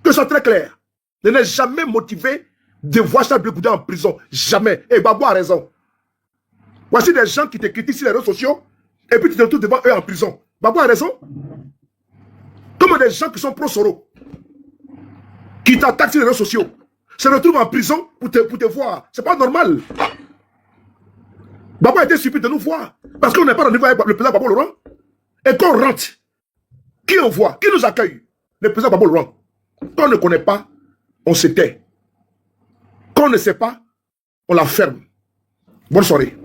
Que ce soit très clair. Je n'ai jamais motivé de voir Charles Blé Goudé en prison. Jamais. Et Gbagbo a raison. Voici des gens qui te critiquent sur les réseaux sociaux et puis tu te retrouves devant eux en prison. Gbagbo a raison. Comme des gens qui sont pro-Soro, qui t'attaquent sur les réseaux sociaux, se retrouvent en prison pour te voir. C'est pas normal. Gbagbo a été surpris de nous voir. Parce qu'on n'est pas rendez-vous avec le président Gbagbo Laurent. Et quand on rentre, qui on voit? Qui nous accueille? Le président Gbagbo Laurent. Quand on ne connaît pas, on se tait. Quand on ne sait pas, on la ferme. Bonne soirée.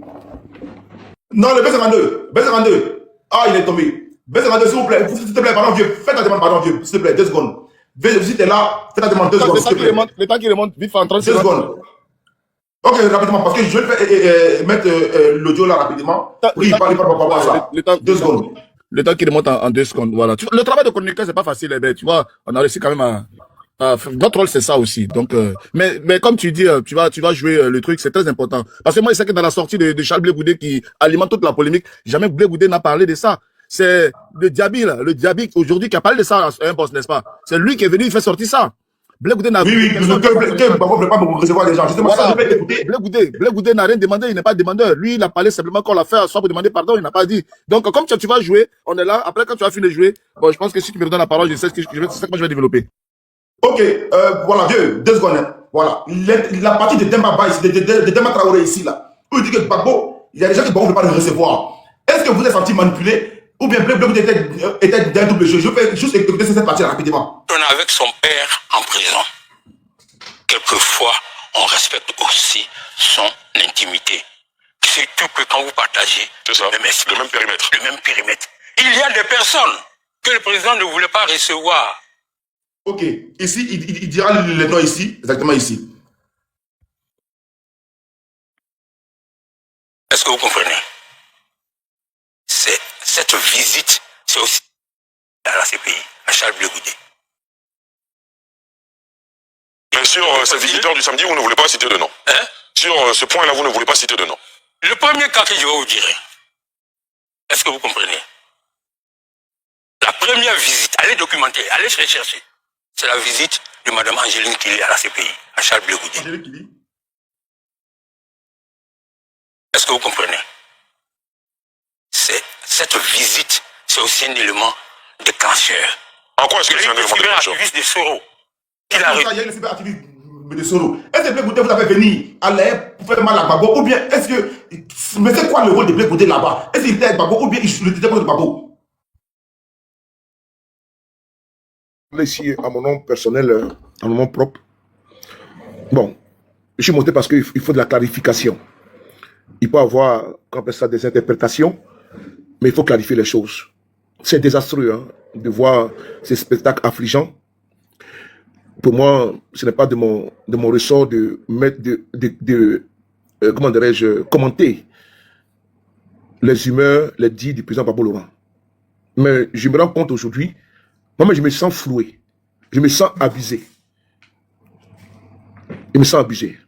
Non, le B52. B52. Ah, il est tombé. B52, s'il vous plaît. S'il te plaît, pardon, vieux. Fais ta demande, pardon, vieux. S'il te plaît, 2 secondes. Si tu es là, fais ta demande, 2 secondes. Le temps qui remonte, vite fait en 30 secondes. 2 secondes. Ok, rapidement, parce que je vais mettre l'audio là rapidement. Oui, il parle pas ça. 2 secondes. Le temps qui remonte en 2 secondes, voilà. Le travail de communication, c'est pas facile, mais tu vois, on a réussi quand même à notre rôle, c'est ça aussi. Donc, mais comme tu dis, tu vas jouer le truc, c'est très important. Parce que moi, je sais que dans la sortie de Charles Blé Goudé qui alimente toute la polémique, jamais Blé Goudé n'a parlé de ça. C'est le Diaby, là, le Diaby aujourd'hui qui a parlé de ça à un boss, n'est-ce pas? C'est lui qui est venu, il fait sortir ça. Blé Goudé n'a oui, que Gbagbo ne pas recevoir des gens. Justement, ça, je vais écouter. Blé Goudé n'a rien demandé, il n'est pas demandeur. Lui, il a parlé simplement qu'on l'a fait, soit pour demander pardon, il n'a pas dit. Donc, comme tu vas jouer, on est là. Après, quand tu as fini de jouer, bon, je pense que si tu me redonnes la parole, je sais ce que moi je vais développer. Ok, voilà, vieux, 2 secondes. Hein. Voilà. La partie de Demba Ba ici, de Demba Traoré ici, là, où il dit que Gbagbo, il y a des gens qui ne veulent pas le recevoir. Est-ce que vous êtes senti manipulé ou bien Blé Goudé était d'un double jeu? Je vais juste écouter cette partie rapidement. On est avec son père en prison. Quelquefois, on respecte aussi son intimité. Surtout que quand vous partagez le même périmètre. Il y a des personnes que le président ne voulait pas recevoir. Ok, ici, il dira le nom ici, exactement ici. Est-ce que vous comprenez? Cette visite, c'est aussi à la CPI, à Charles Blé Goudé. Mais sur cette visiteur du samedi, vous ne voulez pas citer de nom. Hein? Sur ce point-là, vous ne voulez pas citer de nom. Le premier cas que je vais vous dire, est-ce que vous comprenez? La première visite, allez documenter, allez rechercher. C'est la visite de Mme Angéline Kili à la CPI, à Charles Blé Goudé. Angéline Kili. Est-ce que vous comprenez? Cette visite, c'est aussi un élément déclencheur. En quoi est-ce que c'est un élément déclencheur? De Soro. Il a le cyberactiviste de Soro. Est-ce que Blé Goudé vous avez venu à l'air pour faire mal à Gbagbo? Ou bien est-ce que. Mais c'est quoi le rôle de Blé Goudé là-bas? Est-ce qu'il était avec Gbagbo ou bien il était contre Gbagbo? Ici, à mon nom personnel, à mon nom propre. Bon, je suis monté parce qu'il faut de la clarification. Il peut avoir, qu'on appelle ça, des interprétations, mais il faut clarifier les choses. C'est désastreux hein, de voir ces spectacles affligeants. Pour moi, ce n'est pas de mon ressort de mettre comment dirais-je, commenter les humeurs, les dits du président Gbagbo Laurent. Mais je me rends compte aujourd'hui, moi je me sens floué, je me sens abusé. Je me sens abusé.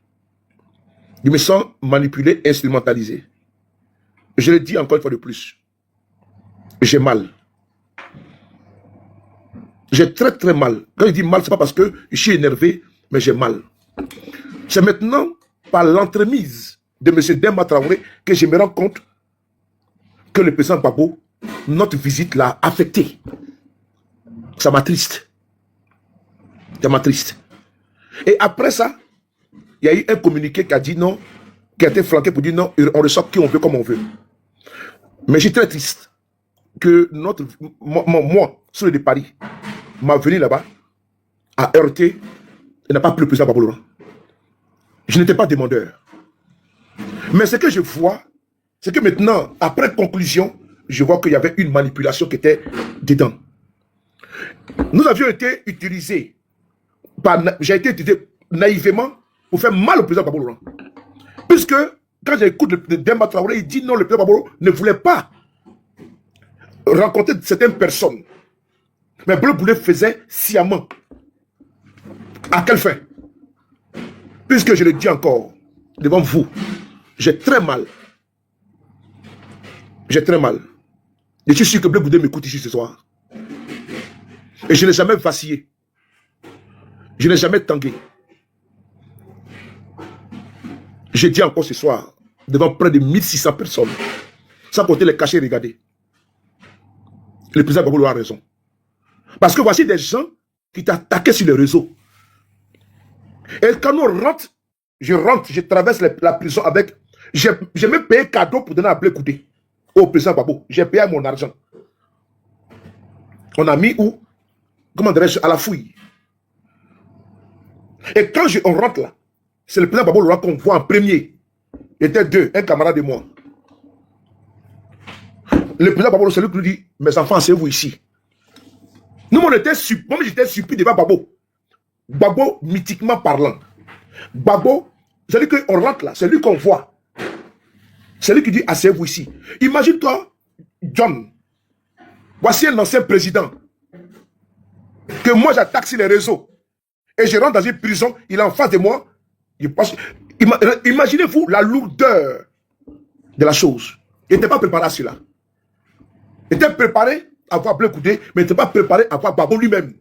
Je me sens manipulé, instrumentalisé. Je le dis encore une fois de plus. J'ai mal. J'ai très très mal. Quand je dis mal, ce n'est pas parce que je suis énervé, mais j'ai mal. C'est maintenant par l'entremise de M. Demba Traoré que je me rends compte que le président Gbagbo, notre visite l'a affecté. Ça m'attriste. Ça m'attriste. Et après ça, il y a eu un communiqué qui a dit non, qui a été flanqué pour dire non, on ressort qui on veut comme on veut. Mais je suis très triste que moi, sur de Paris, m'a venu là-bas, a heurté et n'a pas pris le président Gbagbo Laurent. Je n'étais pas demandeur. Mais ce que je vois, c'est que maintenant, après conclusion, je vois qu'il y avait une manipulation qui était dedans. Nous avions été utilisés, j'ai été utilisé naïvement pour faire mal au président Gbagbo Laurent. Puisque, quand j'écoute le Demba Traoré, il dit non, le président Gbagbo Laurent ne voulait pas rencontrer certaines personnes. Mais Bleu Boulet faisait sciemment. À quelle fin? Puisque je le dis encore, devant vous, j'ai très mal. J'ai très mal. Je suis sûr que Bleu Boulet m'écoute ici ce soir. Et je n'ai jamais vacillé. Je n'ai jamais tangué. Je dis encore ce soir, devant près de 1600 personnes, sans compter les cachets, regardez. Le président Gbagbo Laurent a raison. Parce que voici des gens qui t'attaquaient sur les réseaux. Et quand on rentre, je traverse la prison avec... J'ai même payé cadeau pour donner à Blé Goudé au président Gbagbo. J'ai payé mon argent. On a mis où? Comment dirais-je? À la fouille. Et quand on rentre là, c'est le président Gbagbo Laurent qu'on voit en premier. Il était deux, un camarade de moi. Le président Gbagbo Laurent, c'est lui qui nous dit, mes enfants, asseyez-vous ici. Nous, moi j'étais surpris devant Gbagbo. Gbagbo, mythiquement parlant. Gbagbo, c'est lui qu'on rentre là, c'est lui qu'on voit. C'est lui qui dit, asseyez-vous ici. Imagine-toi, John, voici un ancien président que moi j'attaque sur les réseaux. Et je rentre dans une prison, il est en face de moi. Imaginez-vous la lourdeur de la chose. Il n'était pas préparé à cela. Il était préparé à voir Blé Goudé, mais il n'était pas préparé à voir Gbagbo lui-même.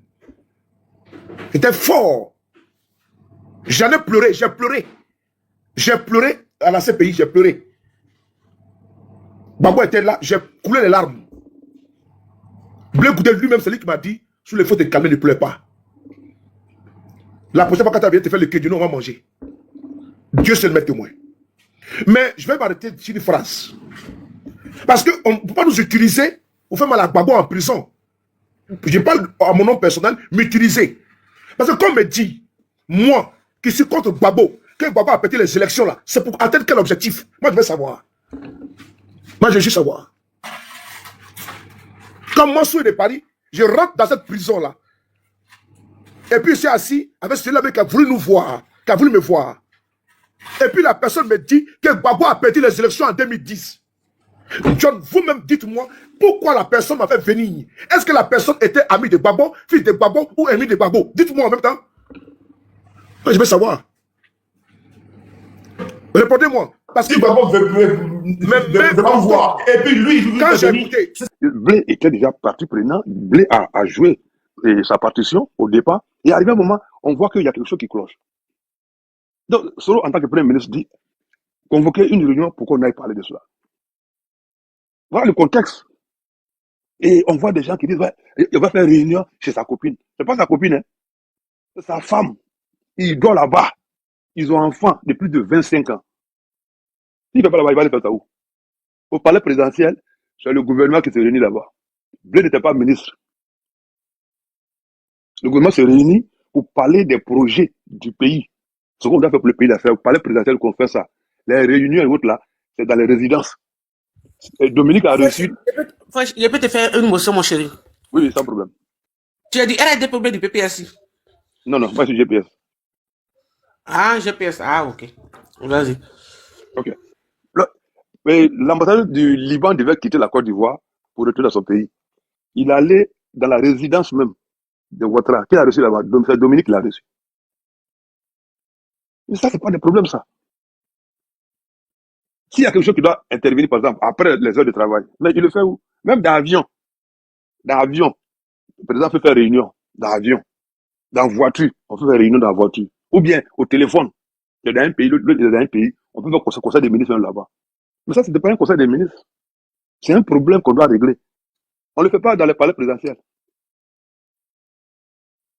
Il était fort. J'en ai pleuré, j'ai pleuré. J'ai pleuré à la CPI, j'ai pleuré. Gbagbo était là, j'ai coulé les larmes. Blé Goudé lui-même, c'est lui qui m'a dit, sous les fautes de calmer, ne pleure pas. La prochaine fois quand tu viens te faire le crédit, on va manger. Dieu seul m'est témoin. Mais je vais m'arrêter sur une phrase. Parce qu'on ne peut pas nous utiliser pour faire mal à Gbagbo en prison. Je parle à mon nom personnel, m'utiliser. Parce que comme me dit, moi, qui suis contre Gbagbo, que Gbagbo a pété les élections là, c'est pour atteindre quel objectif? Moi, je veux savoir. Moi, je veux juste savoir. Comme moi, je suis de Paris, je rentre dans cette prison-là. Et puis, je suis assis avec celui-là qui a voulu nous voir, qui a voulu me voir. Et puis, la personne me dit que Gbagbo a pété les élections en 2010. John, vous-même, dites-moi, pourquoi la personne m'a fait venir? Est-ce que la personne était amie de Gbagbo, fille de Gbagbo ou amie de Gbagbo? Dites-moi en même temps. Moi, je veux savoir. Répondez-moi. Parce que Gbagbo veut pas voir. Et puis lui, quand j'ai écouté... Blé était déjà partie prenante. Blé a joué sa partition au départ. Et arrivé un moment, on voit qu'il y a quelque chose qui cloche. Donc, Soro, en tant que Premier ministre, dit convoquer une réunion pour qu'on aille parler de cela. Voilà le contexte. Et on voit des gens qui disent ouais, il va faire une réunion chez sa copine. C'est pas sa copine, hein. C'est sa femme. Il dort là-bas. Ils ont un enfant de plus de 25 ans. S'il ne fait pas là-bas, il va aller faire ça où? Au palais présidentiel, c'est le gouvernement qui s'est réuni là-bas. Blé n'était pas ministre. Le gouvernement s'est réuni pour parler des projets du pays. Ce qu'on doit faire pour le pays d'affaires. Au palais présidentiel qu'on fait ça. Les réunions et autres là, c'est dans les résidences. Et Dominique a reçu. Je peux te faire une motion, mon chéri. Oui, sans problème. Tu as dit RDPB du PPSI. Non, moi, c'est GPS. Ah, GPS. Ah, ok. Vas-y. Ok. Mais l'ambassadeur du Liban devait quitter la Côte d'Ivoire pour retourner dans son pays. Il allait dans la résidence même de Ouattara. Qui l'a reçu là-bas? C'est Dominique qui l'a reçu. Mais ça, c'est pas des problèmes, ça. S'il y a quelque chose qui doit intervenir, par exemple, après les heures de travail, mais il le fait où? Même dans l'avion. Dans l'avion. Le président peut faire réunion. Dans l'avion. Dans la voiture. On peut faire réunion dans la voiture. Ou bien au téléphone. Il y a dans un pays, l'autre est dans un pays. On peut faire conseil des ministres là-bas. Mais ça, c'était pas un conseil des ministres. C'est un problème qu'on doit régler. On ne le fait pas dans les palais présidentiels.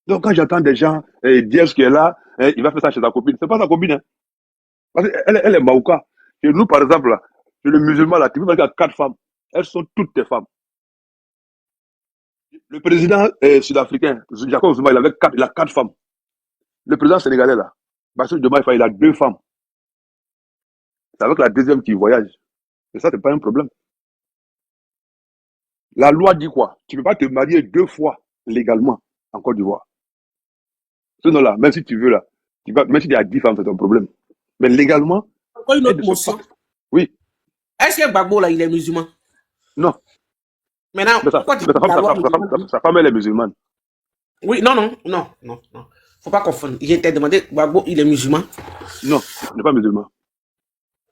Donc, quand j'entends des gens dire ce qui est là, il va faire ça chez sa copine. C'est pas sa copine, hein. Parce qu'elle est maouka. Chez nous, par exemple, là, chez le musulman, là, tu peux voir 4 femmes. Elles sont toutes des femmes. Le président sud-africain, Jacob Zuma, il a 4 femmes. Le président sénégalais, là, Bassirou Diomaye Faye, il a 2 femmes. C'est avec la deuxième qui voyage. Et ça, c'est pas un problème. La loi dit quoi? Tu ne peux pas te marier 2 fois légalement en Côte d'Ivoire. Sinon là, même si tu veux là, même si tu as 10 femmes, c'est ton problème. Mais légalement, Encore une autre motion. oui. Est-ce que Gbagbo, là, il est musulman? Non. Maintenant, Mais pourquoi tu dis sa femme, elle est musulmane. Oui, non. Faut pas confondre. J'ai été demandé, Gbagbo, il est musulman? Non, il n'est pas musulman.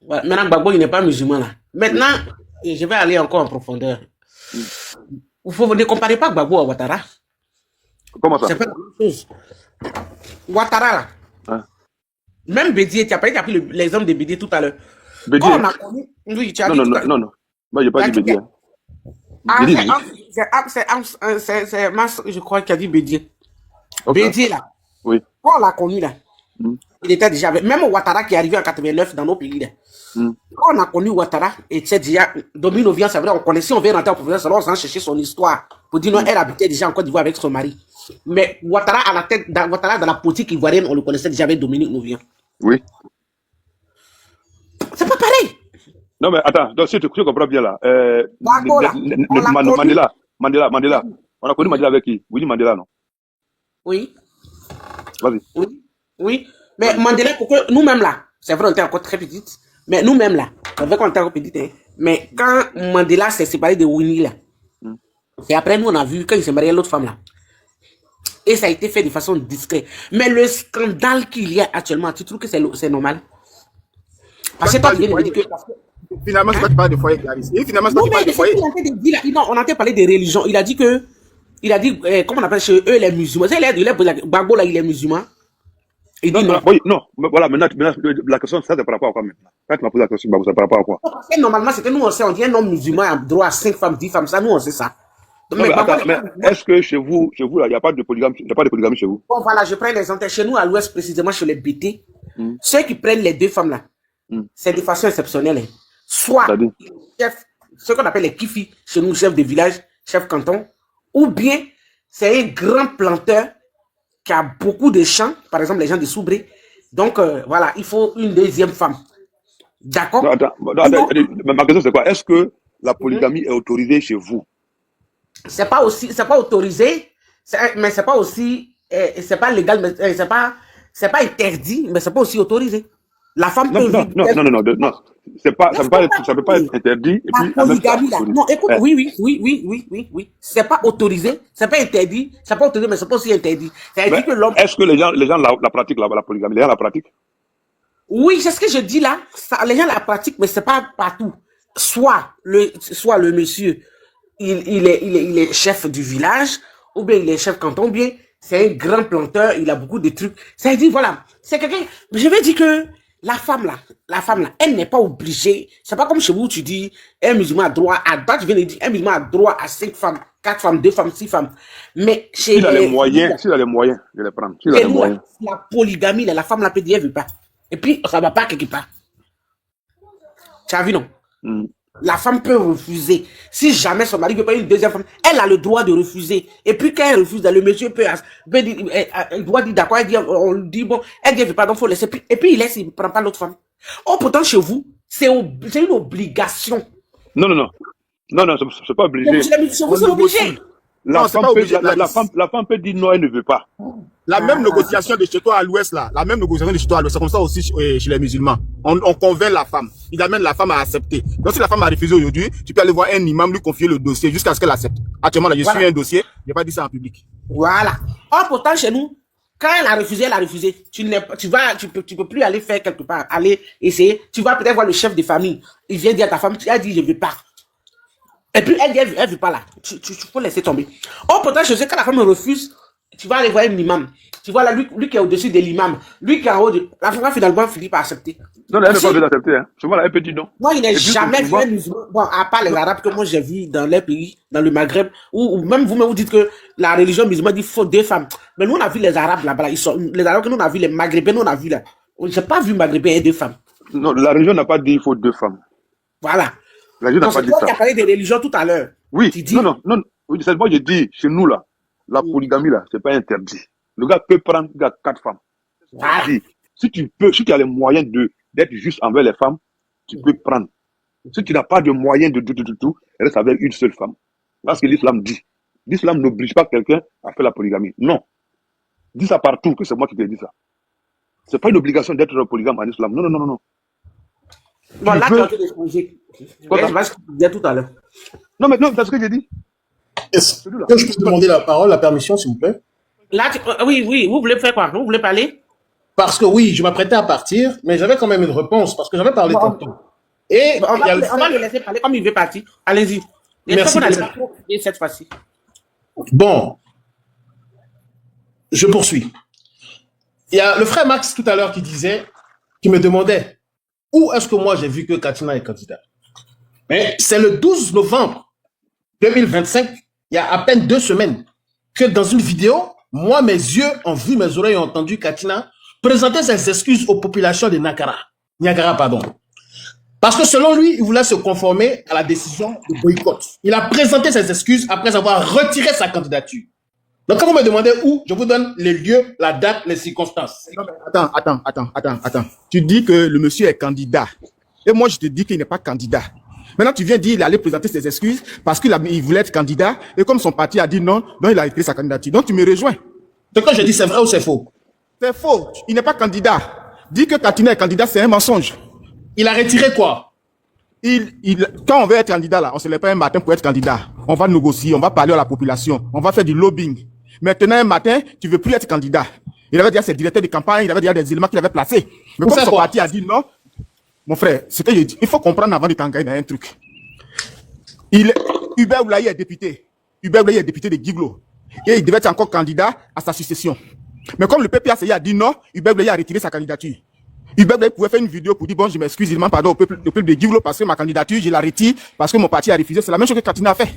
Ouais, maintenant, Gbagbo, il n'est pas musulman, là. Maintenant, je vais aller encore en profondeur. Vous ne comparez pas Gbagbo à Ouattara. Comment ça? C'est pas la même chose. Ouattara, là. Hein? Même Bédié, tu as pris l'exemple de Bédié tout à l'heure. Bédié? Quand on a connu... Oui, tu as dit non. Moi, je n'ai pas dit Bédié. C'est Mas, je crois, qui a dit Bédié. Okay. Bédié, là. Oui. Quand on l'a connu, là, il était déjà avec... Même Ouattara qui est arrivé en 89 dans nos pays, là. Quand on a connu Ouattara, et c'est déjà... Domino vient, c'est vrai, on connaissait, on vient rentrer en professeur, on s'en chercher son histoire. Pour dire, non, elle habitait déjà en Côte d'Ivoire avec son mari. Mais Ouattara, à la tête, Ouattara, dans la politique ivoirienne, on le connaissait déjà avec Dominique Nouvien. Oui. C'est pas pareil. Non, mais attends, donc, si tu comprends bien là, Mandela, on a connu Mandela avec qui? Willy Mandela, non? Oui. Vas-y. Oui. Mais Mandela, pour que nous-mêmes là, c'est vrai, on était encore très petite, mais nous-mêmes là, c'est vrai qu'on était encore petite, hein, mais quand Mandela s'est séparé de Winnie là, et après nous on a vu quand il s'est marié à l'autre femme là, et ça a été fait de façon discrète. Mais le scandale qu'il y a actuellement, tu trouves que c'est normal? Parce que toi, tu viens de me dire que... Finalement, c'est pas tu parles de foyer qui arrive. Et finalement, c'est pas tu parles de foyer. Non, on a parlé de religion. Il a dit, comment on appelle chez eux les musulmans. Gbagbo là, il est musulman. Il dit non. Oui, non, voilà, maintenant, la question, ça, c'est par rapport à quoi maintenant? Quand tu m'as posé la question, c'est par rapport à quoi? Parce que normalement, c'est que nous, on sait, on dit un homme musulman a droit à 5 femmes, 10 femmes, ça, nous, on sait ça. Donc, mais est-ce que chez vous, là, il n'y a pas de polygamie, chez vous? Bon, voilà, je prends l'exemple. Chez nous, à l'ouest, précisément, chez les BT, ceux qui prennent les 2 femmes là, c'est de façon exceptionnelle. Hein. Soit ce qu'on appelle les kifis, chez nous, chef de village, chef canton, ou bien c'est un grand planteur qui a beaucoup de champs, par exemple les gens de Soubré. Donc, voilà, il faut une deuxième femme. D'accord? Ma question, c'est quoi? Est-ce que la polygamie est autorisée chez vous? C'est pas autorisé, mais c'est pas aussi, c'est pas légal, mais c'est pas interdit, mais c'est pas aussi autorisé. La femme peut vivre. Non. Ça peut pas être interdit. Et puis, la polygamie, là. Non, écoute, oui. C'est pas autorisé, c'est pas interdit, c'est pas autorisé, mais c'est pas aussi interdit. Est-ce que les gens la pratiquent, la polygamie? Les gens la pratiquent? Oui, c'est ce que je dis là. Les gens la pratiquent, mais c'est pas partout. Soit le monsieur, il est chef du village, ou bien il est chef canton, ou bien c'est un grand planteur, il a beaucoup de trucs. Ça veut dire, voilà, c'est quelqu'un. Je vais dire que la femme là, elle n'est pas obligée. C'est pas comme chez vous, tu dis, un musulman a droit à, tu viens de dire, un musulman a droit à 5 femmes, 4 femmes, 2 femmes, 6 femmes. Mais chez s'il a les moyens, je les prends. S'il a les moyens. La polygamie, la femme la peut dire, elle veut pas. Et puis, ça va pas quelque part. Tu as vu, non? la femme peut refuser. Si jamais son mari veut pas une deuxième femme, elle a le droit de refuser. Et puis quand elle refuse, le monsieur peut dire, elle doit dire d'accord, on lui dit bon, elle dit pardon, faut laisser. Et puis il laisse, il prend pas l'autre femme. Oh, pourtant chez vous, c'est une obligation. Non, c'est pas obligé. Chez vous, c'est obligé. Non, c'est pas obligé. La femme peut dire non, elle ne veut pas. La même négociation de chez toi à l'ouest, là, la même négociation de chez toi à l'ouest, c'est comme ça aussi chez les musulmans. On convainc la femme. Il amène la femme à accepter. Donc si la femme a refusé aujourd'hui, tu peux aller voir un imam, lui confier le dossier jusqu'à ce qu'elle accepte. Actuellement, là, je suis un dossier, je n'ai pas dit ça en public. Voilà. Or, pourtant, chez nous, quand elle a refusé, elle a refusé. Tu peux plus aller faire quelque part, aller essayer. Tu vas peut-être voir le chef de famille. Il vient dire à ta femme, elle dit, je ne veux pas. Et puis, elle dit, elle veut pas là. Tu peux laisser tomber. Or, pourtant, je sais quand la femme refuse, tu vas aller voir un imam. Tu vois là, lui qui est au-dessus de l'imam. Lui qui est en haut de... La femme finalement finit par accepter. Non, elle n'a pas besoin d'accepter. Hein. Souvent, elle peut dire non. Moi, il n'est jamais vu un musulman, bon, à part les Arabes que moi j'ai vu dans les pays, dans le Maghreb, où même vous dites que la religion musulmane dit qu'il faut 2 femmes. Mais nous, on a vu les Arabes là-bas, les Arabes que nous, on a vu, les Maghrébins, nous, on a vu là. J'ai pas vu Maghrébins et 2 femmes. Non, la religion n'a pas dit qu'il faut 2 femmes. Voilà. La religion n'a pas dit ça. Tu as parlé des religions tout à l'heure. Oui, non. Oui, c'est moi, je dis, chez nous, là, la polygamie, là, c'est pas interdit. Le gars peut prendre 4 femmes. Voilà. Si tu as les moyens d'être juste envers les femmes, tu peux prendre. Si tu n'as pas de moyens de tout, reste avec une seule femme. Parce que l'islam dit. L'islam n'oblige pas quelqu'un à faire la polygamie. Non. Dis ça partout, que c'est moi qui te dis ça. C'est pas une obligation d'être polygame en islam. Non. Bon, là, tu as tout échangé. C'est ce que tu disais tout à l'heure. Non, c'est ce que j'ai dit. Est-ce que je peux demander la parole, la permission, s'il vous plaît? Là, oui, vous voulez faire quoi? Vous voulez parler? Parce que oui, je m'apprêtais à partir, mais j'avais quand même une réponse, parce que j'avais parlé tantôt. Et on va le laisser parler comme il veut partir. Allez-y. Merci. Cette fois-ci. Bon, je poursuis. Il y a le frère Max tout à l'heure qui me demandait où est-ce que moi j'ai vu que Katina est candidat. Mais c'est le 12 novembre 2025, il y a à peine 2 semaines, que dans une vidéo, moi, mes yeux ont vu, mes oreilles ont entendu Katina présenter ses excuses aux populations de Niagara, pardon. Parce que selon lui, il voulait se conformer à la décision de boycott. Il a présenté ses excuses après avoir retiré sa candidature. Donc, quand vous me demandez où, je vous donne les lieux, la date, les circonstances. Non, mais attends. Tu dis que le monsieur est candidat. Et moi, je te dis qu'il n'est pas candidat. Maintenant, tu viens dire qu'il allait présenter ses excuses parce qu'il voulait être candidat. Et comme son parti a dit non, donc il a retiré sa candidature. Donc, tu me rejoins. Donc, quand je dis c'est vrai ou c'est faux? C'est faux. Il n'est pas candidat. Dire que Katina est candidat, c'est un mensonge. Il a retiré quoi? Quand on veut être candidat, là, on ne se lève pas un matin pour être candidat. On va négocier, on va parler à la population, on va faire du lobbying. Maintenant, un matin, tu ne veux plus être candidat. Il avait dit à ses directeurs de campagne, il avait dit à des éléments qu'il avait placés. Mais comme son parti a dit non, mon frère, il faut comprendre avant de t'engager dans un truc. Hubert Oulaye est député. Hubert Oulaye est député de Guiglo. Et il devait être encore candidat à sa succession. Mais comme le PPACI a dit non, Hubert Oulaye a retiré sa candidature. Hubert Oulaye pouvait faire une vidéo pour dire bon, je m'excuse, il demande pardon au peuple de Guiglo parce que ma candidature, je la retire parce que mon parti a refusé. C'est la même chose que Katina a fait.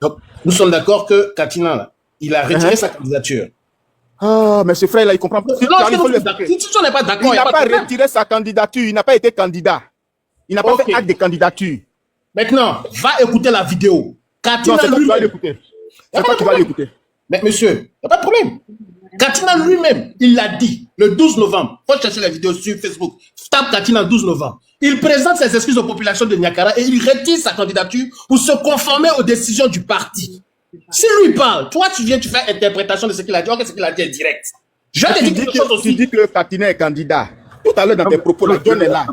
Donc, nous sommes d'accord que Katina, là, il a retiré sa candidature. Ah, mais ce frère-là, il comprend pas. Si tu n'es pas d'accord, il n'a pas retiré sa candidature, il n'a pas été candidat. Il n'a pas fait acte de candidature. Maintenant, va écouter la vidéo. Katina lui-même. Tu vas l'écouter. C'est toi qui vas l'écouter. Mais monsieur, il n'y a pas de problème. Katina lui-même, il l'a dit le 12 novembre. Faut chercher la vidéo sur Facebook. Tape Katina 12 novembre. Il présente ses excuses aux populations de Niagara et il retire sa candidature pour se conformer aux décisions du parti. Si lui parle, toi tu viens, tu fais interprétation de ce qu'il a dit. Ok, ce qu'il a dit est direct. Je te dis quelque chose aussi. Tu dis que Katina est candidat. Tout à l'heure dans tes propos, la John est là.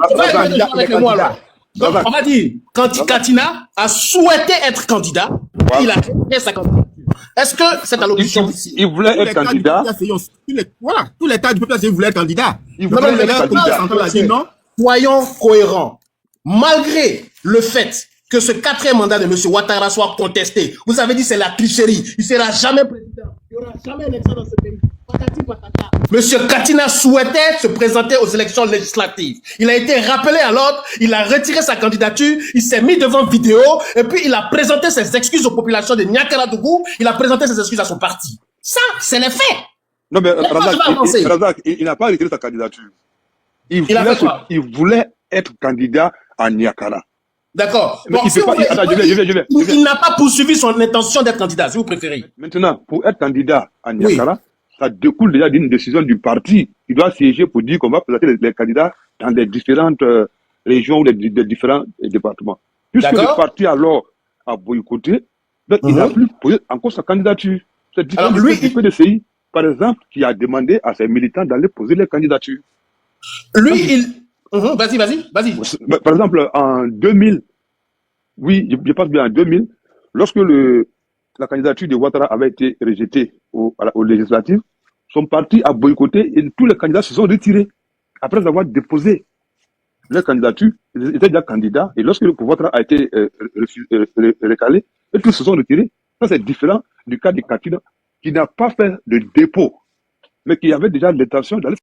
Donc, on va dire, quand Katina a souhaité être candidat, il a retiré sa candidature. Est-ce que c'est à l'opposition ici? Il voulait être candidat. Voilà, tous les cas du peuple, il voulait être candidat. Il voulait être candidat. Soyons cohérents. Malgré le fait que ce 4e mandat de M. Ouattara soit contesté, vous avez dit c'est la tricherie. Il ne sera jamais président. Il n'y aura jamais élection dans ce pays. Patati patata. Monsieur Katina souhaitait se présenter aux élections législatives. Il a été rappelé à l'ordre, il a retiré sa candidature, il s'est mis devant vidéo, et puis il a présenté ses excuses aux populations de Niakaradougou, il a présenté ses excuses à son parti. Ça, c'est les faits. Non mais Razak, il n'a pas retiré sa candidature. Il voulait être candidat à Niakara. D'accord. Mais Bon, il si peut vous pas. voulez, Attends, je viens. il n'a pas poursuivi son intention d'être candidat, si vous préférez. Maintenant, pour être candidat à Oui. Niakara, ça découle déjà d'une décision du parti qui doit siéger pour dire qu'on va présenter les candidats dans les différentes régions ou les différents départements. Puisque le D'accord. parti alors a boycotté, donc il n'a plus posé encore sa candidature. C'est différent Alors, du lui, PDCI, par exemple, qui a demandé à ses militants d'aller poser les candidatures. lui, Vas-y. Par exemple, en 2000, oui, je pense bien en 2000, lorsque la candidature de Ouattara avait été rejetée aux législatives, son parti a boycotté et tous les candidats se sont retirés. Après avoir déposé leur candidature, ils étaient déjà candidats et lorsque le Ouattara a été recalé, et tous se sont retirés. Ça, c'est différent du cas de Katina, qui n'a pas fait de dépôt, mais qui avait déjà l'intention d'aller